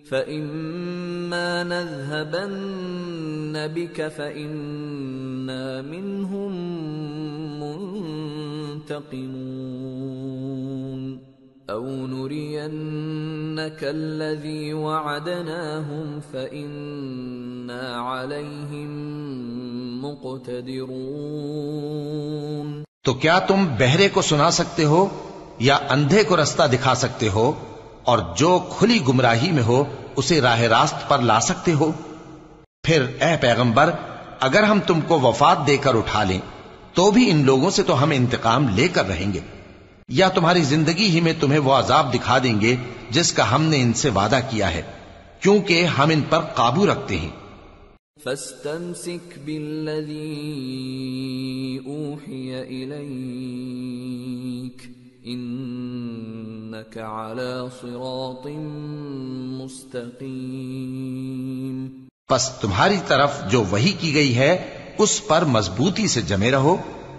فَإِمَّا نَذْهَبَنَّ بِكَ فَإِنَّا مِنْهُمْ مُنْتَقِمُونَ أَوْ نُرِيَنَّكَ الَّذِي وَعَدْنَاهُمْ فَإِنَّا عَلَيْهِمْ مُقْتَدِرُونَ۔ تو کیا تم بہرے کو سنا سکتے ہو یا اندھے کو رستہ دکھا سکتے ہو، اور جو کھلی گمراہی میں ہو اسے راہ راست پر لا سکتے ہو؟ پھر اے پیغمبر، اگر ہم تم کو وفات دے کر اٹھا لیں تو بھی ان لوگوں سے تو ہم انتقام لے کر رہیں گے، یا تمہاری زندگی ہی میں تمہیں وہ عذاب دکھا دیں گے جس کا ہم نے ان سے وعدہ کیا ہے، کیونکہ ہم ان پر قابو رکھتے ہیں۔ فَاسْتَمْسِكْ بِالَّذِي أُوحِيَ إِلَيْكَ إِنَّكَ عَلَى صِرَاطٍ مُسْتَقِيمٍ۔ پس تمہاری طرف جو وحی کی گئی ہے اس پر مضبوطی سے جمے رہو،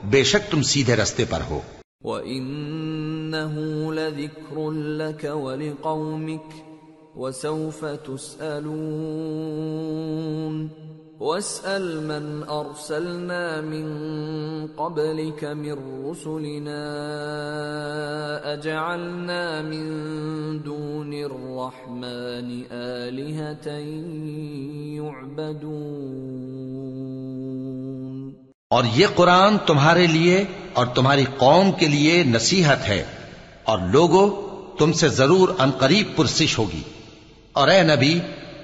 بے شک تم سیدھے رستے پر ہو۔ وَإِنَّهُ لَذِكْرٌ لَكَ وَلِقَوْمِكَ وَسَوْفَ تُسْأَلُونَ وَاسْأَلْ مَنْ أَرْسَلْنَا مِنْ قَبْلِكَ مِنْ رُسُلِنَا أَجَعَلْنَا مِنْ دُونِ الرَّحْمَنِ آلِهَةً يُعْبَدُونَ۔ اور یہ قرآن تمہارے لیے اور تمہاری قوم کے لیے نصیحت ہے، اور لوگوں تم سے ضرور عنقریب پرسش ہوگی۔ اور اے نبی،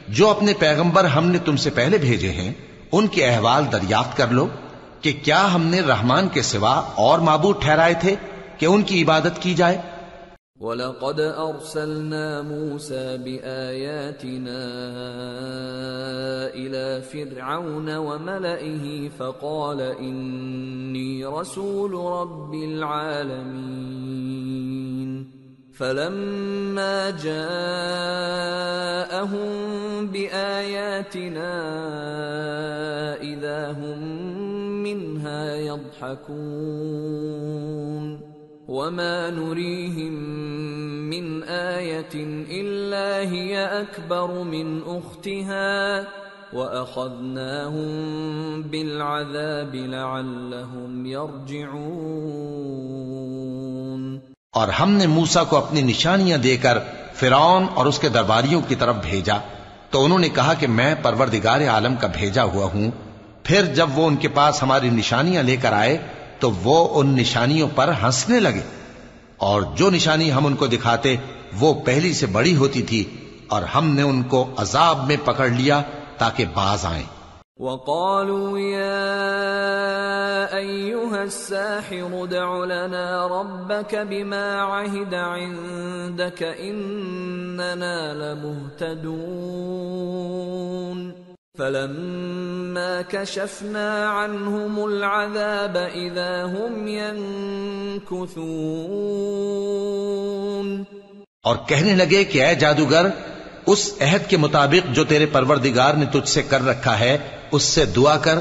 جو اپنے پیغمبر ہم نے تم سے پہلے بھیجے ہیں ان کے احوال دریافت کر لو کہ کیا ہم نے رحمان کے سوا اور معبود ٹھہرائے تھے کہ ان کی عبادت کی جائے؟ وَلَقَدْ أَرْسَلْنَا مُوسَى بِآيَاتِنَا إِلَى فِرْعَوْنَ وَمَلَئِهِ فَقَالَ إِنِّي رَسُولُ رَبِّ الْعَالَمِينَ فَلَمَّا جَاءَهُم بِآيَاتِنَا إِذَا هُم مِّنْهَا يَضْحَكُونَ وَمَا نُرِيهِم مِّنْ آيَةٍ إِلَّا هِيَ أَكْبَرُ مِنْ أُخْتِهَا وَأَخَذْنَاهُم بِالْعَذَابِ لَعَلَّهُمْ يَرْجِعُونَ۔ اور ہم نے موسیٰ کو اپنی نشانیاں دے کر فرعون اور اس کے درباریوں کی طرف بھیجا تو انہوں نے کہا کہ میں پروردگار عالم کا بھیجا ہوا ہوں۔ پھر جب وہ ان کے پاس ہماری نشانیاں لے کر آئے تو وہ ان نشانیوں پر ہنسنے لگے، اور جو نشانی ہم ان کو دکھاتے وہ پہلی سے بڑی ہوتی تھی، اور ہم نے ان کو عذاب میں پکڑ لیا تاکہ باز آئیں۔ وَقَالُوا يَا أيها الساحر ادع لنا ربك بما عهد عندك إننا لمهتدون فلما كشفنا عنهم العذاب إذا هم ينكثون. اور کہنے لگے کہ اے جادوگر اس عہد کے مطابق جو تیرے پروردگار نے تجھ سے کر رکھا ہے اس سے دعا کر،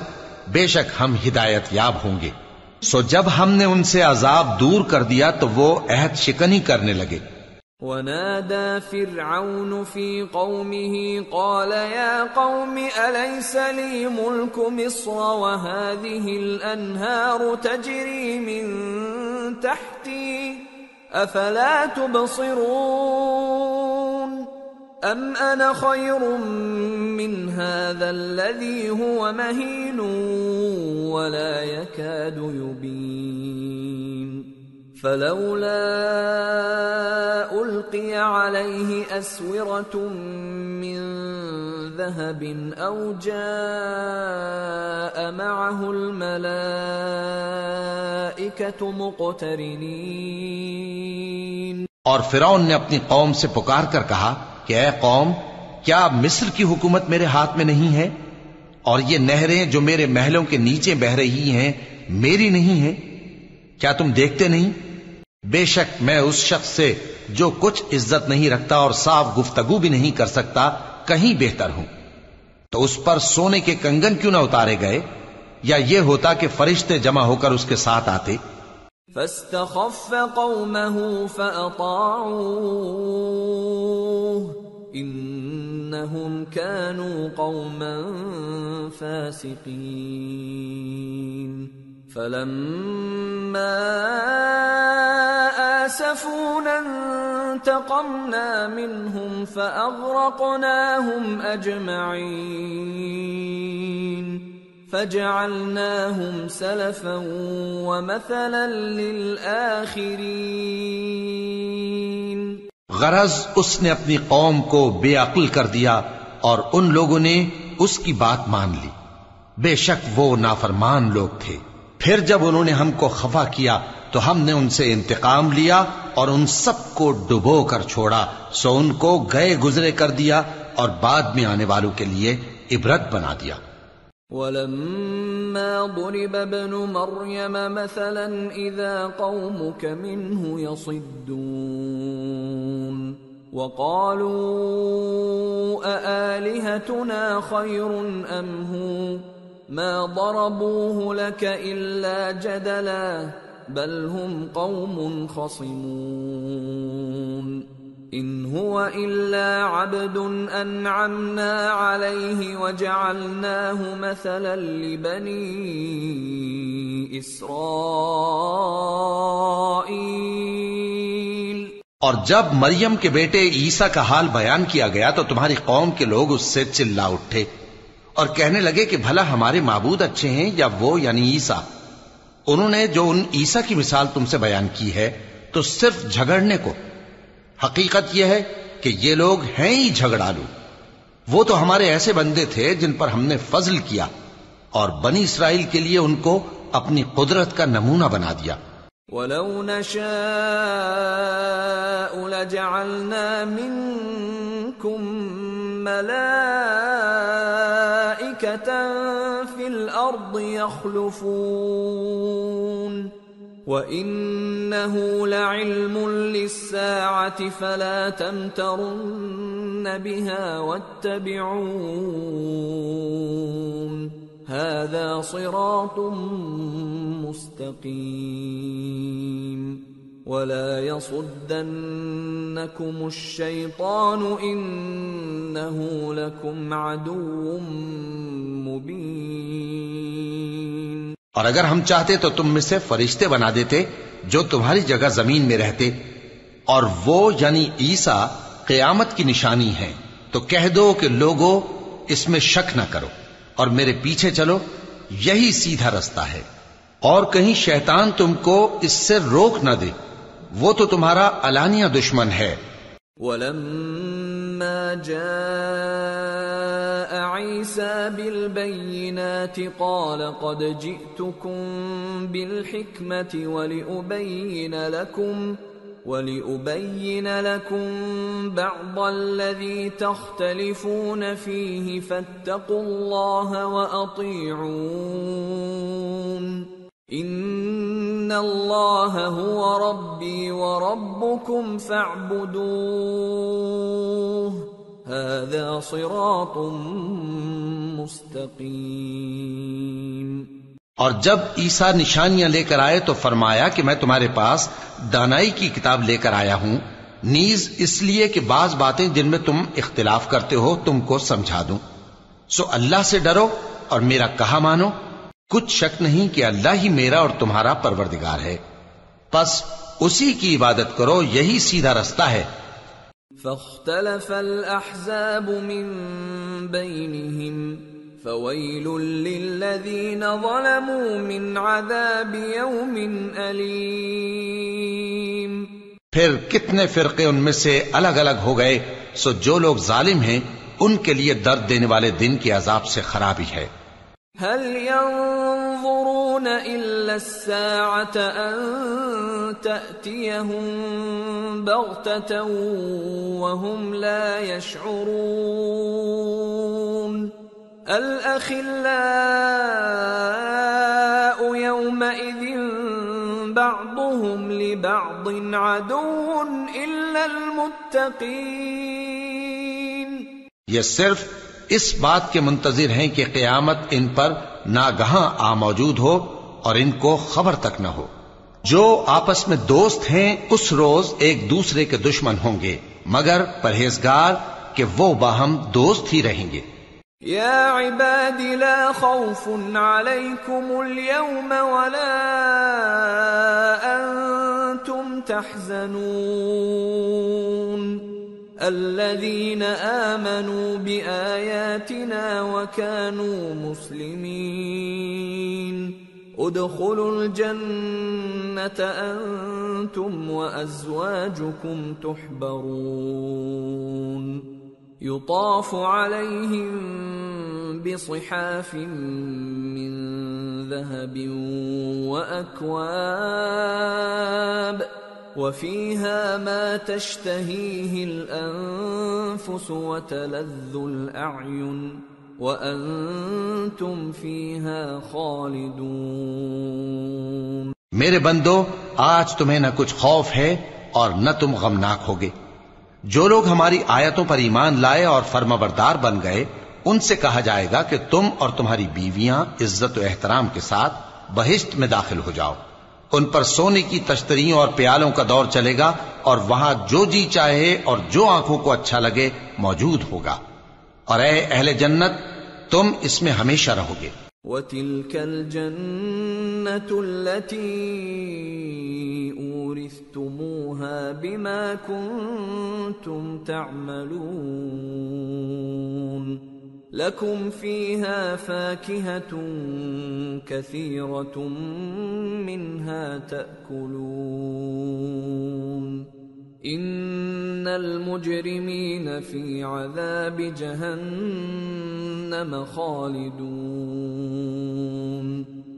بے شک ہم ہدایت یاب ہوں گے. سو جب ہم نے ان سے عذاب دور کر دیا تو وہ عہد شکنی کرنے لگے. ونادى فرعون في قومه قال يا قوم أليس لي ملك مصر وهذه الأنهار تجري من تحتي أفلا تبصرون أم أنا خير من هذا الذي هو مهين ولا يكاد يبين فلولا ألقي عليه أسورة من ذهب أو جاء معه الملائكة مقترنين. اور فرعون نے اپنی قوم سے پکار کر کہا کہ اے قوم، کیا مصر کی حکومت میرے ہاتھ میں نہیں ہے اور یہ نہریں جو میرے محلوں کے نیچے بہ رہی ہیں میری نہیں ہیں؟ کیا تم دیکھتے نہیں؟ بے شک میں اس شخص سے جو کچھ عزت نہیں رکھتا اور صاف گفتگو بھی نہیں کر سکتا کہیں بہتر ہوں. تو اس پر سونے کے کنگن کیوں نہ اتارے گئے، یا یہ ہوتا کہ فرشتے جمع ہو کر اس کے ساتھ آتے. فاستخف قومه فأطاعوه إنهم كانوا قوما فاسقين. فلما آسفونا انتقمنا منهم فأغرقناهم أجمعين فجعلناهم سلفا ومثلا للآخرين. غرض اس نے اپنی قوم کو بے عقل کر دیا اور ان لوگوں نے اس کی بات مان لی. بے شک وہ نافرمان لوگ تھے. پھر جب انہوں نے ہم کو خفا کیا تو ہم نے ان سے انتقام لیا اور ان سب کو ڈبو کر چھوڑا، سو ان کو گئے گزرے کر دیا اور بعد میں آنے والوں کے لیے عبرت بنا دیا. وَلَمَّا ضُرِبَ ابْنُ مَرْيَمَ مَثَلًا إِذَا قَوْمُكَ مِنْهُ يَصِدُّونَ وَقَالُوا أَآلِهَتُنَا خَيْرٌ أَمْ هُوَ مَا ضَرَبُوهُ لَكَ إِلَّا جَدَلًا بَلْ هُمْ قَوْمٌ خَصِمُونَ. إِنْ هُوَ إِلَّا عَبْدٌ أَنْعَمْنَا عَلَيْهِ وَجَعَلْنَاهُ مَثَلًا لِبَنِي إِسْرَائِيلَ. اور جب مریم کے بیٹے عیسیٰ کا حال بیان کیا گیا تو تمہاری قوم کے لوگ اس سے چلا اٹھے اور کہنے لگے کہ بھلا ہمارے معبود اچھے ہیں یا وہ یعنی عیسیٰ. انہوں نے جو ان عیسیٰ کی مثال تم سے بیان کی ہے تو صرف جھگڑنے کو. حقیقت یہ ہے کہ یہ لوگ ہیں ہی جھگڑالو. وہ تو ہمارے ایسے بندے تھے جن پر ہم نے فضل کیا اور بنی اسرائیل کے لیے ان کو اپنی قدرت کا نمونہ بنا دیا. وَلَوْ نَشَاءُ لَجَعَلْنَا مِنْكُمْ مَلَائِكَةً فِي الْأَرْضِ يَخْلُفُونَ وَإِنَّهُ لَعِلْمٌ لِلسَّاعَةِ فَلَا تَمْتَرُنَّ بِهَا وَاتَّبِعُونِ هَذَا صِرَاطٌ مُسْتَقِيمٌ. وَلَا يَصُدَّنَّكُمُ الشَّيْطَانُ إِنَّهُ لَكُمْ عَدُوٌّ مُبِينٌ. اور اگر ہم چاہتے تو تم میں سے فرشتے بنا دیتے جو تمہاری جگہ زمین میں رہتے، اور وہ یعنی عیسیٰ قیامت کی نشانی ہے. تو کہہ دو کہ لوگوں اس میں شک نہ کرو اور میرے پیچھے چلو، یہی سیدھا رستہ ہے، اور کہیں شیطان تم کو اس سے روک نہ دے، وہ تو تمہارا علانیہ دشمن ہے. وَلَمَّا فلما جاء عيسى بالبينات قال قد جئتكم بالحكمة ولأبين لكم بعض الذي تختلفون فيه فاتقوا الله وأطيعون إن الله هو ربي وربكم فاعبدوه هذا صراط مستقيم۔ اور جب عیسیٰ نشانیاں لے کر آئے تو فرمایا کہ میں تمہارے پاس دانائی کی کتاب لے کر آیا ہوں، نیز اس لیے کہ بعض باتیں جن میں تم اختلاف کرتے ہو تم کو سمجھا دوں۔ سو اللہ سے ڈرو اور میرا کہا مانو، کچھ شک نہیں کہ اللہ ہی میرا اور تمہارا پروردگار ہے، پس اسی کی عبادت کرو، یہی سیدھا رستہ ہے۔ فاختلف الأحزاب من بينهم فويل للذين ظلموا من عذاب يوم أليم۔ پھر کتنے فرقے ان میں سے الگ الگ ہو گئے، سو جو لوگ ظالم ہیں ان کے لیے درد دینے والے دن کے عذاب سے خرابی ہے۔ هل ينظرون إلا الساعة أن تأتيهم بغتة وهم لا يشعرون الأخلاء يومئذ بعضهم لبعض عدو إلا المتقين۔ یہ صرف اس بات کے منتظر ہیں کہ قیامت ان پر ناگہاں آ موجود ہو اور ان کو خبر تک نہ ہو۔ جو آپس میں دوست ہیں اس روز ایک دوسرے کے دشمن ہوں گے، مگر پرہیزگار کہ وہ باہم دوست ہی رہیں گے۔ یا عباد لا خوف علیکم اليوم ولا انتم تحزنون الذين آمنوا بآياتنا وكانوا مسلمين ادخلوا الجنة أنتم وأزواجكم تحبرون يطاف عليهم بصحاف من ذهب وأكواب وفيها ما تشتهيه الأنفس وتلذ الأعين وأنتم فيها خالدون۔ میرے بندو، آج تمہیں نہ کچھ خوف ہے اور نہ تم غمناک ہوگے۔ جو لوگ ہماری آیتوں پر ایمان لائے اور فرمانبردار بن گئے ان سے کہا جائے گا کہ تم اور تمہاری بیویاں عزت و احترام کے ساتھ بہشت میں داخل ہو جاؤ۔ ان پر سونے کی تشتریوں اور پیالوں کا دور چلے گا اور وہاں جو جی چاہے اور جو آنکھوں کو اچھا لگے موجود ہوگا، اور اے اہل جنت تم اس میں ہمیشہ رہو گے۔ وَتِلْكَ الْجَنَّةُ الَّتِي أُورِثْتُمُوهَا بِمَا كُنْتُمْ تَعْمَلُونَ لَكُمْ فِيهَا فَاكِهَةٌ كَثِيرَةٌ مِّنْهَا تَأْكُلُونَ إِنَّ الْمُجْرِمِينَ فِي عَذَابِ جَهَنَّمَ خَالِدُونَ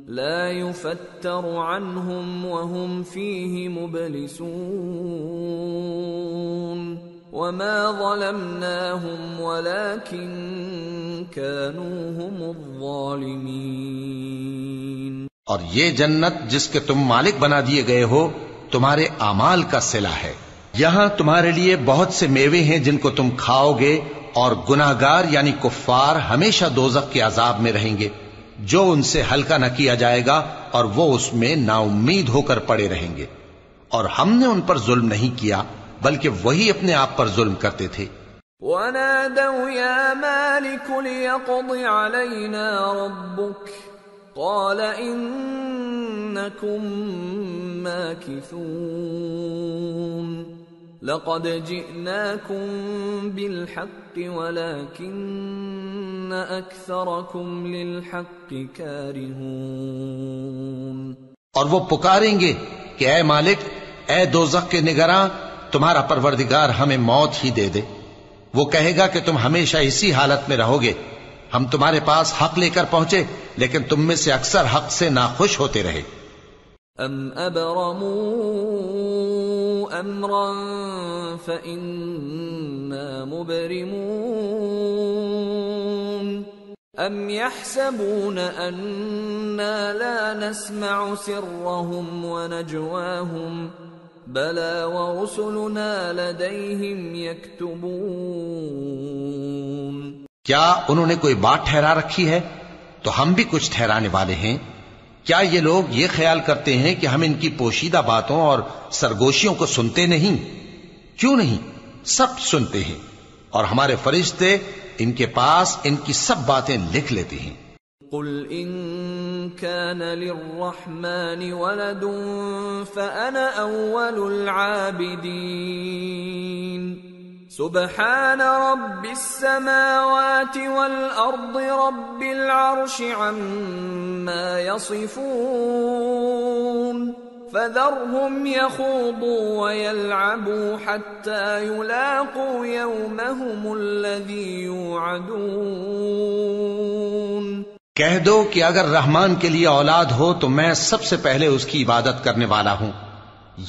لَا يُفَتَّرُ عَنْهُمْ وَهُمْ فِيهِ مُبْلِسُونَ وَمَا ظَلَمْنَاهُمْ وَلَكِنْ كَانُوا هُمُ الظَّالِمِينَ۔ اور یہ جنت جس کے تم مالک بنا دیے گئے ہو تمہارے اعمال کا صلہ ہے۔ یہاں تمہارے لیے بہت سے میوے ہیں جن کو تم کھاؤ گے، اور گناہگار یعنی کفار ہمیشہ دوزخ کے عذاب میں رہیں گے جو ان سے ہلکا نہ کیا جائے گا، اور وہ اس میں نا امید ہو کر پڑے رہیں گے۔ اور ہم نے ان پر ظلم نہیں کیا بلکہ وہی اپنے آپ پر ظلم کرتے تھے۔ وَنَادَوْا يَا مَالِكُ لِيَقْضِ عَلَيْنَا رَبُّكَ قَالَ إِنَّكُمْ مَاكِثُونَ لَقَدْ جِئْنَاكُمْ بِالْحَقِّ وَلَكِنَّ أَكْثَرَكُمْ لِلْحَقِّ كَارِهُونَ۔ اور وہ پکاریں گے کہ اے مالک، اے دوزخ کے نگراں، تمہارا پروردگار ہمیں موت ہی دے دے، وہ کہے گا کہ تم ہمیشہ اسی حالت میں رہو گے، ہم تمہارے پاس حق لے کر پہنچے لیکن تم میں سے اکثر حق سے ناخوش ہوتے رہے۔ ام ابرموا امرا فإنا مبرمون ام يحسبون أنا لا نسمع سرهم ونجواهم بلى ورسلنا لديهم يكتبون۔ کیا انہوں نے کوئی بات ٹھہرا رکھی ہے؟ تو ہم بھی کچھ ٹھہرانے والے ہیں۔ کیا یہ لوگ یہ خیال کرتے ہیں کہ ہم ان کی پوشیدہ باتوں اور سرگوشیوں کو سنتے نہیں؟ کیوں نہیں، سب سنتے ہیں، اور ہمارے فرشتے ان کے پاس ان کی سب باتیں لکھ لیتے ہیں۔ قل ان كان للرحمن ولد فأنا أول العابدين سبحان رب السماوات والأرض رب العرش عما يصفون فذرهم يخوضوا ويلعبوا حتى يلاقوا يومهم الذي يوعدون۔ کہہ دو کہ اگر رحمان کے لیے اولاد ہو تو میں سب سے پہلے اس کی عبادت کرنے والا ہوں۔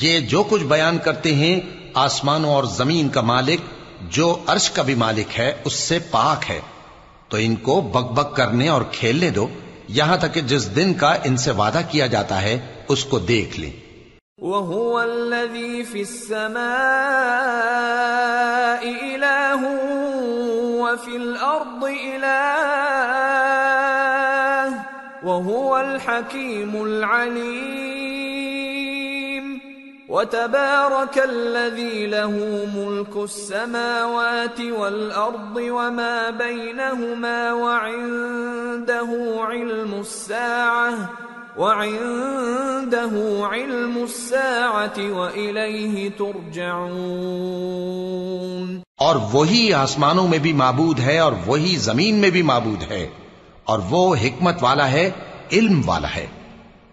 یہ جو کچھ بیان کرتے ہیں آسمانوں اور زمین کا مالک جو عرش کا بھی مالک ہے اس سے پاک ہے، تو ان کو بک بک کرنے اور کھیلنے دو یہاں تک کہ جس دن کا ان سے وعدہ کیا جاتا ہے اس کو دیکھ لیں۔ وَهُوَ الَّذِي فِي السَّمَاءِ إِلَٰهٌ وَفِي الْأَرْضِ إِلَٰهٌ وَهُوَ الْحَكِيمُ الْعَلِيمُ وَتَبَارَكَ الَّذِي لَهُ مُلْكُ السَّمَاوَاتِ وَالْأَرْضِ وَمَا بَيْنَهُمَا وَعِندَهُ عِلْمُ السَّاعَةِ وَإِلَيْهِ تُرْجَعُونَ۔ اور وہی آسمانوں میں بھی معبود ہے اور وہی زمین میں بھی معبود ہے، اور وہ حکمت والا ہے، علم والا ہے،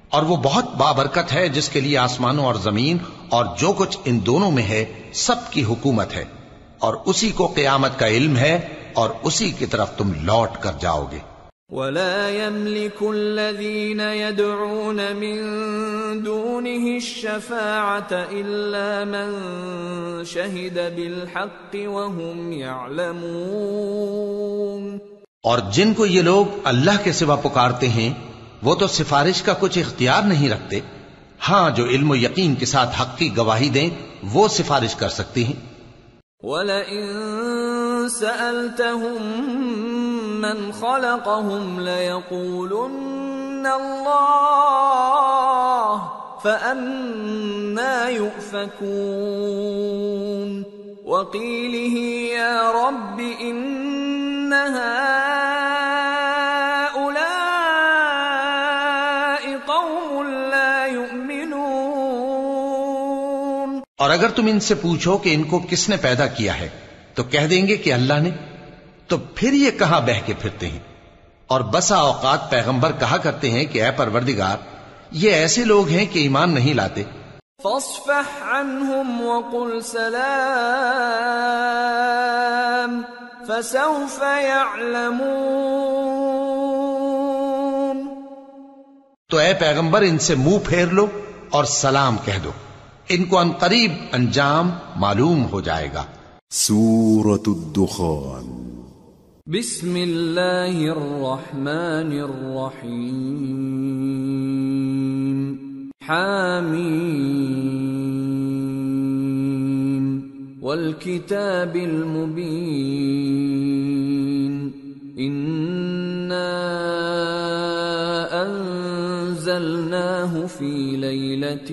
اور وہ بہت بابرکت ہے جس کے لیے آسمانوں اور زمین اور جو کچھ ان دونوں میں ہے سب کی حکومت ہے، اور اسی کو قیامت کا علم ہے اور اسی کی طرف تم لوٹ کر جاؤ گے۔ وَلَا يَمْلِكُ الَّذِينَ يَدْعُونَ مِن دُونِهِ الشَّفَاعَةَ إِلَّا مَن شَهِدَ بِالْحَقِّ وَهُمْ يَعْلَمُونَ۔ اور جن کو یہ لوگ اللہ کے سوا پکارتے ہیں وہ تو سفارش کا کچھ اختیار نہیں رکھتے، ہاں جو علم و یقین کے ساتھ حق کی گواہی دیں وہ سفارش کر سکتے ہیں۔ وَلَئِن سَأَلْتَهُم مَّنْ خَلَقَهُمْ لَيَقُولُنَّ اللَّهُ فَأَنَّىٰ يُؤْفَكُونَ وَقِيلِهِ يَا رَبِّ إِنَّ هَٰؤُلَاءِ قَوْمٌ لَّا يُؤْمِنُونَ۔ اور اگر تم ان سے پوچھو کہ ان کو کس نے پیدا کیا ہے تو کہہ دیں گے کہ اللہ نے، تو پھر یہ کہاں بہہ کے پھرتے ہیں۔ اور بسا اوقات پیغمبر کہا کرتے ہیں کہ اے پروردگار یہ ایسے لوگ ہیں کہ ایمان نہیں لاتے۔ فاصفح عنهم وقل سلام فسوف يعلمون۔ تو اے پیغمبر ان سے منہ پھیر لو اور سلام کہہ دو، ان کو ان قریب انجام معلوم ہو جائے گا۔ سورة الدخان۔ بسم اللہ الرحمن الرحیم۔ حامیم والکتاب المبین انا انزلناه فی لیلۃ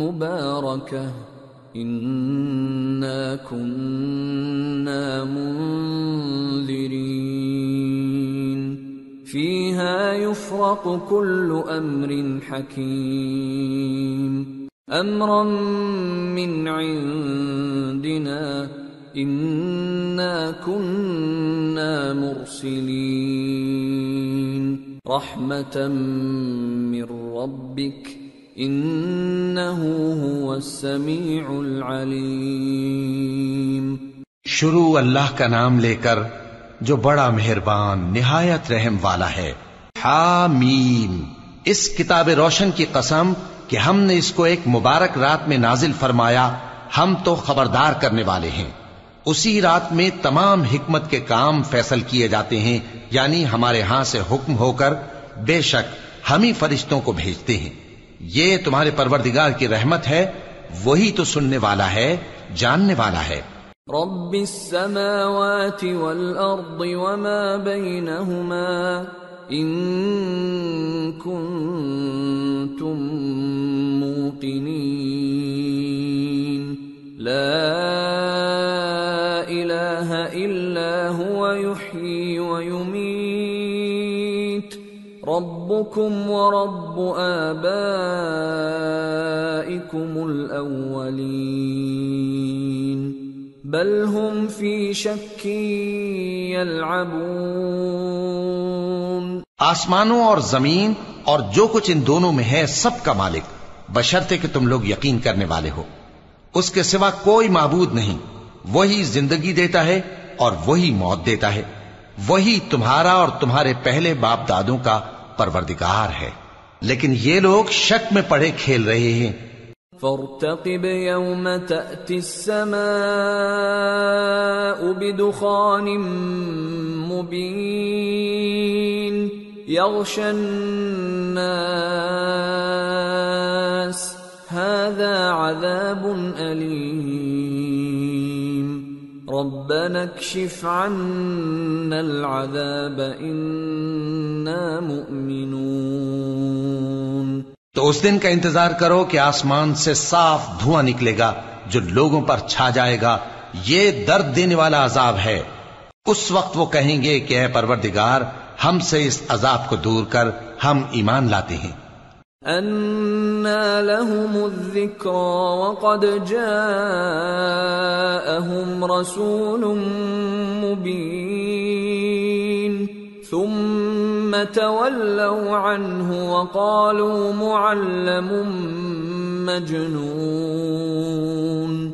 مبارکہ انا كنا منذرین فیہا یفرق کل امر حکیم امرا من عندنا انا كنا مرسلین رحمتا من ربک انه هو السمیع العلیم۔ شروع اللہ کا نام لے کر جو بڑا مہربان نہایت رحم والا ہے۔ حامیم، اس کتاب روشن کی قسم کہ ہم نے اس کو ایک مبارک رات میں نازل فرمایا، ہم تو خبردار کرنے والے ہیں۔ اسی رات میں تمام حکمت کے کام فیصل کیے جاتے ہیں، یعنی ہمارے ہاں سے حکم ہو کر بے شک ہم ہی فرشتوں کو بھیجتے ہیں۔ یہ تمہارے پروردگار کی رحمت ہے، وہی تو سننے والا ہے، جاننے والا ہے۔ رب السماوات والأرض وما بينهما إن كنتم موقنين لا إله إلا هو يحيي ويميت ربكم ورب آبائكم الأولين بل هم في شك يلعبون۔ آسمانوں اور زمین اور جو کچھ ان دونوں میں ہے سب کا مالک، بشرطے کہ تم لوگ یقین کرنے والے ہو۔ اس کے سوا کوئی معبود نہیں، وہی زندگی دیتا ہے اور وہی موت دیتا ہے، وہی تمہارا اور تمہارے پہلے باپ دادوں کا پروردگار ہے، لیکن یہ لوگ شک میں پڑے کھیل رہے ہیں۔ فارتقب يوم تأتي السماء بدخان مبين يغشى الناس هذا عذاب أليم ربنا اكشف عنا العذاب إنا مؤمنون۔ تو اس دن کا انتظار کرو کہ آسمان سے صاف دھواں نکلے گا جو لوگوں پر چھا جائے گا، یہ درد دینے والا عذاب ہے۔ اس وقت وہ کہیں گے کہ اے پروردگار، ہم سے اس عذاب کو دور کر، ہم ایمان لاتے ہیں۔ أَنَّى لَهُمُ الذِّكْرَى وَقَدْ جَاءَهُمْ رَسُولٌ مُبِينٌ ثُمَّ تَوَلَّوْا عَنْهُ وَقَالُوا مُعَلَّمٌ مَجْنُونٌ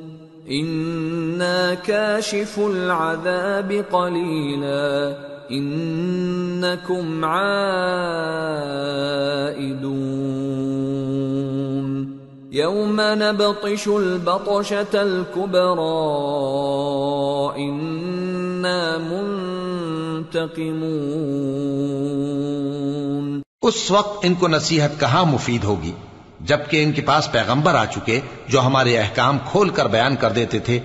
إِنَّا كَاشِفُو الْعَذَابِ قَلِيلًا إِنَّكُمْ عَائِدُونَ يَوْمَ نَبْطِشُ الْبَطْشَةَ الْكُبْرَى إِنَّا منتقمون۔ اس وقت ان کو نصیحت کہاں مفید ہوگی، جبکہ ان کے پاس پیغمبر آ چکے جو ہمارے احکام کھول کر بیان کر دیتے تھے۔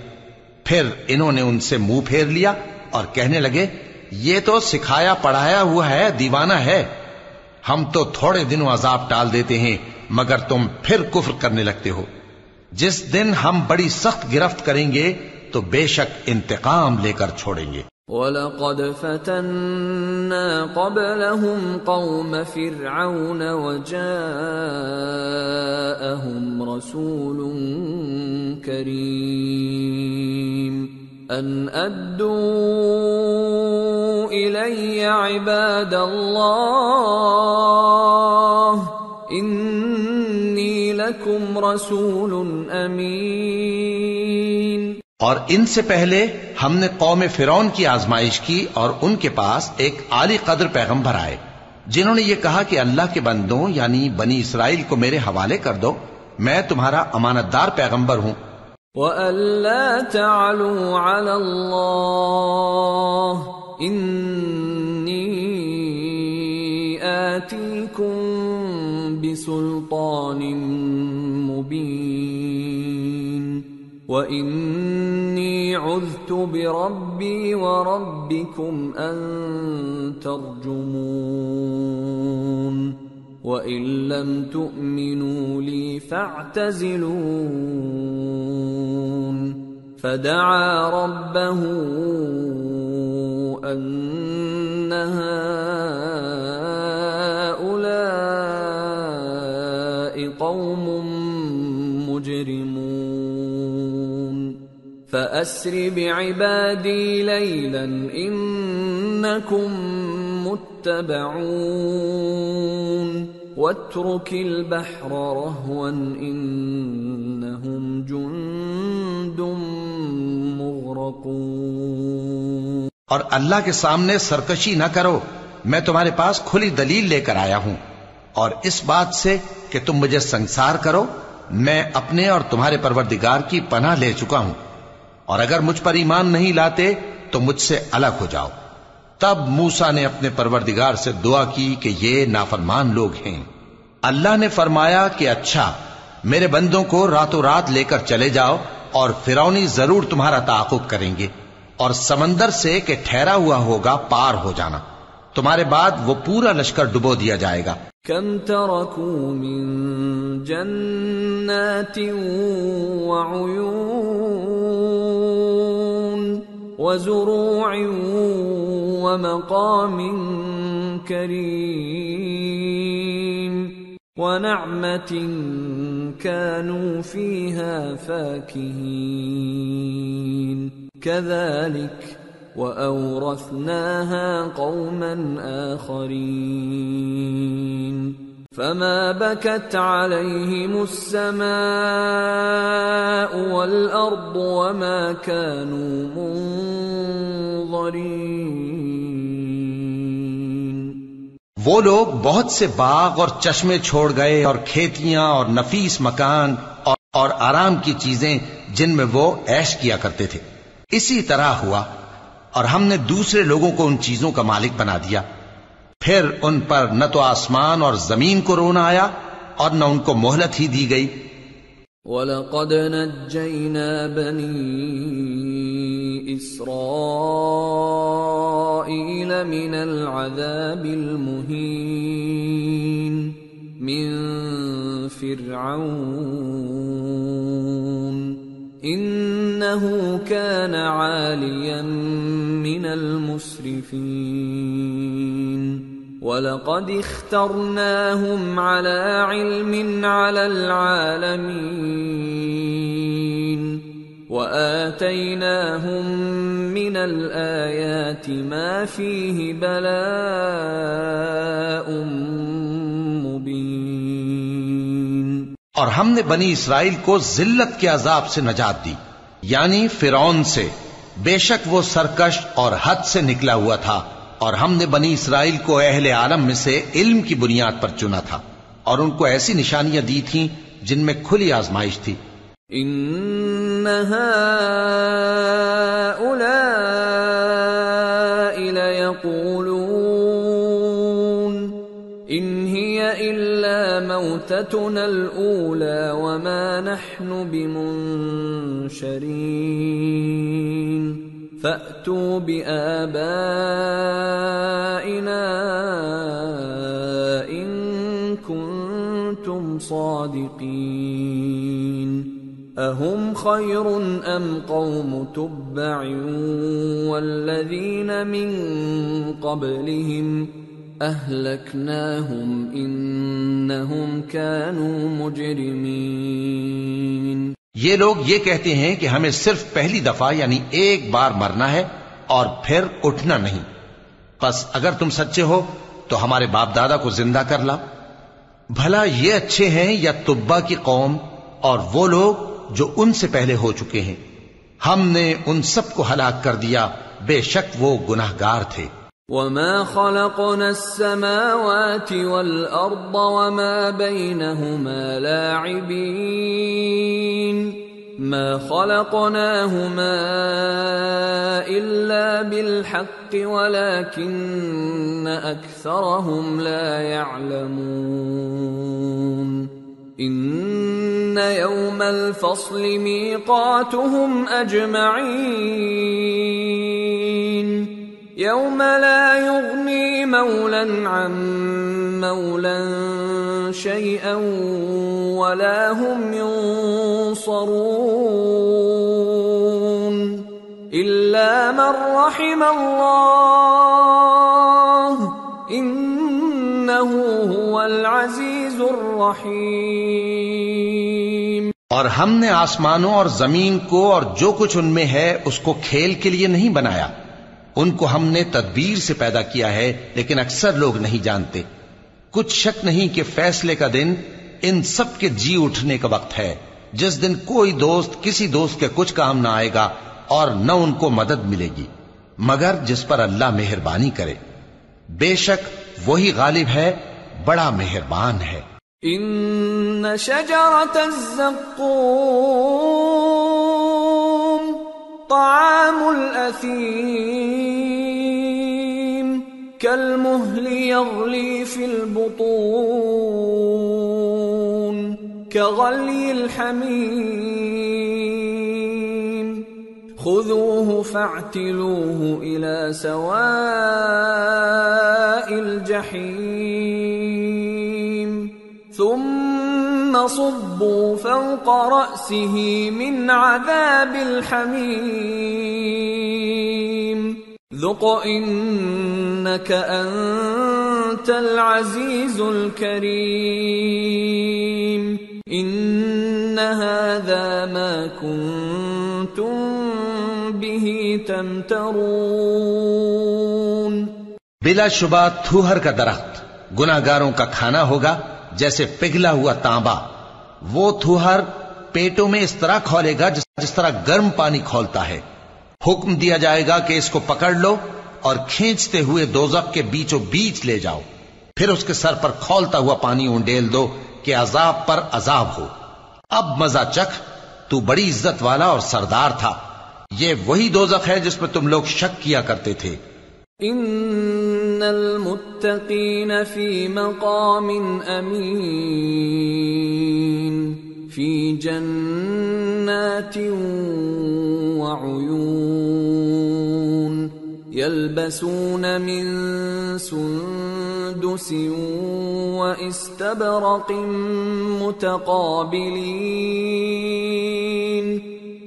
پھر انہوں نے ان سے منہ پھیر لیا اور کہنے لگے، یہ تو سکھایا پڑھایا ہوا ہے، دیوانہ ہے، ہم تو تھوڑے دنوں عذاب ٹال دیتے ہیں مگر تم پھر کفر کرنے لگتے ہو۔ جس دن ہم بڑی سخت گرفت کریں گے تو بے شک انتقام لے کر چھوڑیں گے۔ وَلَقَدْ فَتَنَّا قَبْلَهُمْ قَوْمَ فِرْعَوْنَ وَجَاءَهُمْ رَسُولٌ كَرِيمٌ أَنْ أَدُّوا إِلَيَّ عِبَادَ اللَّهِ إِنِّي لَكُمْ رَسُولٌ أَمِينٌ۔ اور ان سے پہلے ہم نے قوم فرعون کی آزمائش کی اور ان کے پاس ایک عالی قدر پیغمبر آئے جنہوں نے یہ کہا کہ اللہ کے بندوں یعنی بنی اسرائیل کو میرے حوالے کر دو، میں تمہارا امانت دار پیغمبر ہوں۔ وَأَلَّا تَعْلُوا عَلَى اللَّهِ إِنِّي آتِيكُمْ بِسُلْطَانٍ مُبِينٍ وَإِنِّي عُذْتُ بِرَبِّي وَرَبِّكُمْ أَن تَرْجُمُونِ وَإِن لَّمْ تُؤْمِنُوا لِي فَاعْتَزِلُونِ فَدَعَا رَبَّهُ أَنَّ هَٰؤُلَاءِ قَوْمٌ مُجْرِمُونَ فَأَسْرِ بِعِبَادِي لَيْلًا إِنَّكُمْ مُتَّبَعُونَ وَاتْرُكِ الْبَحْرَ رَهْوًا إِنَّهُمْ جُندٌ مُغْرَقُونَ۔ اور اللہ کے سامنے سرکشی نہ کرو، میں تمہارے پاس کھلی دلیل لے کر آیا ہوں، اور اس بات سے کہ تم مجھے سنسار کرو میں اپنے اور تمہارے پروردگار کی پناہ لے چکا ہوں، اور اگر مجھ پر ایمان نہیں لاتے تو مجھ سے الگ ہو جاؤ۔ تب موسیٰ نے اپنے پروردگار سے دعا کی کہ یہ نافرمان لوگ ہیں۔ اللہ نے فرمایا کہ اچھا، میرے بندوں کو راتوں رات لے کر چلے جاؤ، اور فرعونی ضرور تمہارا تعاقب کریں گے، اور سمندر سے کہ ٹھہرا ہوا ہوگا پار ہو جانا، تمہارے بعد وہ پورا لشکر ڈبو دیا جائے گا۔ کم ترکوا من جنات وعیون وزروع ومقام کریم ونعمة كانوا فيها فاكهين كذلك وأورثناها قوما آخرين فما بكت عليهم السماء والأرض وما كانوا منظرين۔ وہ لوگ بہت سے باغ اور چشمے چھوڑ گئے، اور کھیتیاں اور نفیس مکان اور آرام کی چیزیں جن میں وہ عیش کیا کرتے تھے۔ اسی طرح ہوا، اور ہم نے دوسرے لوگوں کو ان چیزوں کا مالک بنا دیا، پھر ان پر نہ تو آسمان اور زمین کو رونا آیا اور نہ ان کو مہلت ہی دی گئی۔ وَلَقَدْ نَجَّيْنَا بَنِي إِسْرَائِيلَ مِنَ الْعَذَابِ الْمُهِينِ مِنْ فِرْعَوْنَ إِنَّهُ كَانَ عَالِيًا مِنَ الْمُسْرِفِينَ وَلَقَدِ اخْتَرْنَاهُمْ عَلَى عِلْمٍ عَلَى الْعَالَمِينَ وَآتَيْنَاهُمْ مِنَ الْآيَاتِ مَا فِيهِ بَلَاءٌ مُبِينٌ۔ اور ہم نے بنی اسرائیل کو ذلت کے عذاب سے نجات دی، یعنی فرعون سے، بے شک وہ سرکش اور حد سے نکلا ہوا تھا، اور ہم نے بنی اسرائیل کو اہل عالم میں سے علم کی بنیاد پر چنا تھا، اور ان کو ایسی نشانیاں دی تھیں جن میں کھلی آزمائش تھی۔ ان هؤلاء ليقولون ان هي الا موتتنا الاولى وما نحن بمنشرين فأتوا بآبائنا إن كنتم صادقين أهم خير أم قوم تبع والذين من قبلهم أهلكناهم إنهم كانوا مجرمين۔ یہ لوگ یہ کہتے ہیں کہ ہمیں صرف پہلی دفعہ یعنی ایک بار مرنا ہے اور پھر اٹھنا نہیں، پس اگر تم سچے ہو تو ہمارے باپ دادا کو زندہ کر لا۔ بھلا یہ اچھے ہیں یا تبا کی قوم اور وہ لوگ جو ان سے پہلے ہو چکے ہیں؟ ہم نے ان سب کو ہلاک کر دیا، بے شک وہ گناہگار تھے۔ وَمَا خَلَقْنَا السَّمَاوَاتِ وَالْأَرْضَ وَمَا بَيْنَهُمَا لَاعِبِينَ مَا خَلَقْنَاهُمَا إِلَّا بِالْحَقِّ وَلَكِنَّ أَكْثَرَهُمْ لَا يَعْلَمُونَ إِنَّ يَوْمَ الْفَصْلِ مِيقَاتُهُمْ أَجْمَعِينَ يوم لا يغني مولا عن مولا شيئا ولا هم ينصرون إلا من رحم الله إنه هو العزيز الرحيم۔ اور ہم نے آسمانوں اور زمین کو اور جو کچھ ان میں ہے اس کو کھیل کے لیے نہیں بنایا، ان کو ہم نے تدبیر سے پیدا کیا ہے، لیکن اکثر لوگ نہیں جانتے۔ کچھ شک نہیں کہ فیصلے کا دن ان سب کے جی اٹھنے کا وقت ہے، جس دن کوئی دوست کسی دوست کے کچھ کام نہ آئے گا اور نہ ان کو مدد ملے گی۔ مگر جس پر اللہ مہربانی کرے، بے شک وہی غالب ہے، بڑا مہربان ہے۔ ان شجرۃ الزقوم طعام الاثیم كالمهل يغلي في البطون كغلي الحميم خذوه فاعتلوه إلى سواء الجحيم ثم صبوا فوق رأسه من عذاب الحميم ذق إنك أنت العزيز الكريم إن هذا ما كنتم به تمترون۔ بلا شبہ تھوہر کا درخت گناہگاروں کا کھانا ہوگا، جیسے پگھلا ہوا تانبا۔ وہ تھوہر پیٹوں میں اس طرح کھولے گا جس طرح گرم پانی کھولتا ہے۔ حکم دیا جائے گا کہ اس کو پکڑ لو اور کھینچتے ہوئے دوزخ کے بیچوں بیچ لے جاؤ، پھر اس کے سر پر کھولتا ہوا پانی اونڈیل دو کہ عذاب پر عذاب ہو۔ اب مزہ چکھ، تو بڑی عزت والا اور سردار تھا۔ یہ وہی دوزخ ہے جس میں تم لوگ شک کیا کرتے تھے۔ ان المتقین فی مقام امین فی جنات وعیون یلبسون من سندس واستبرق متقابلین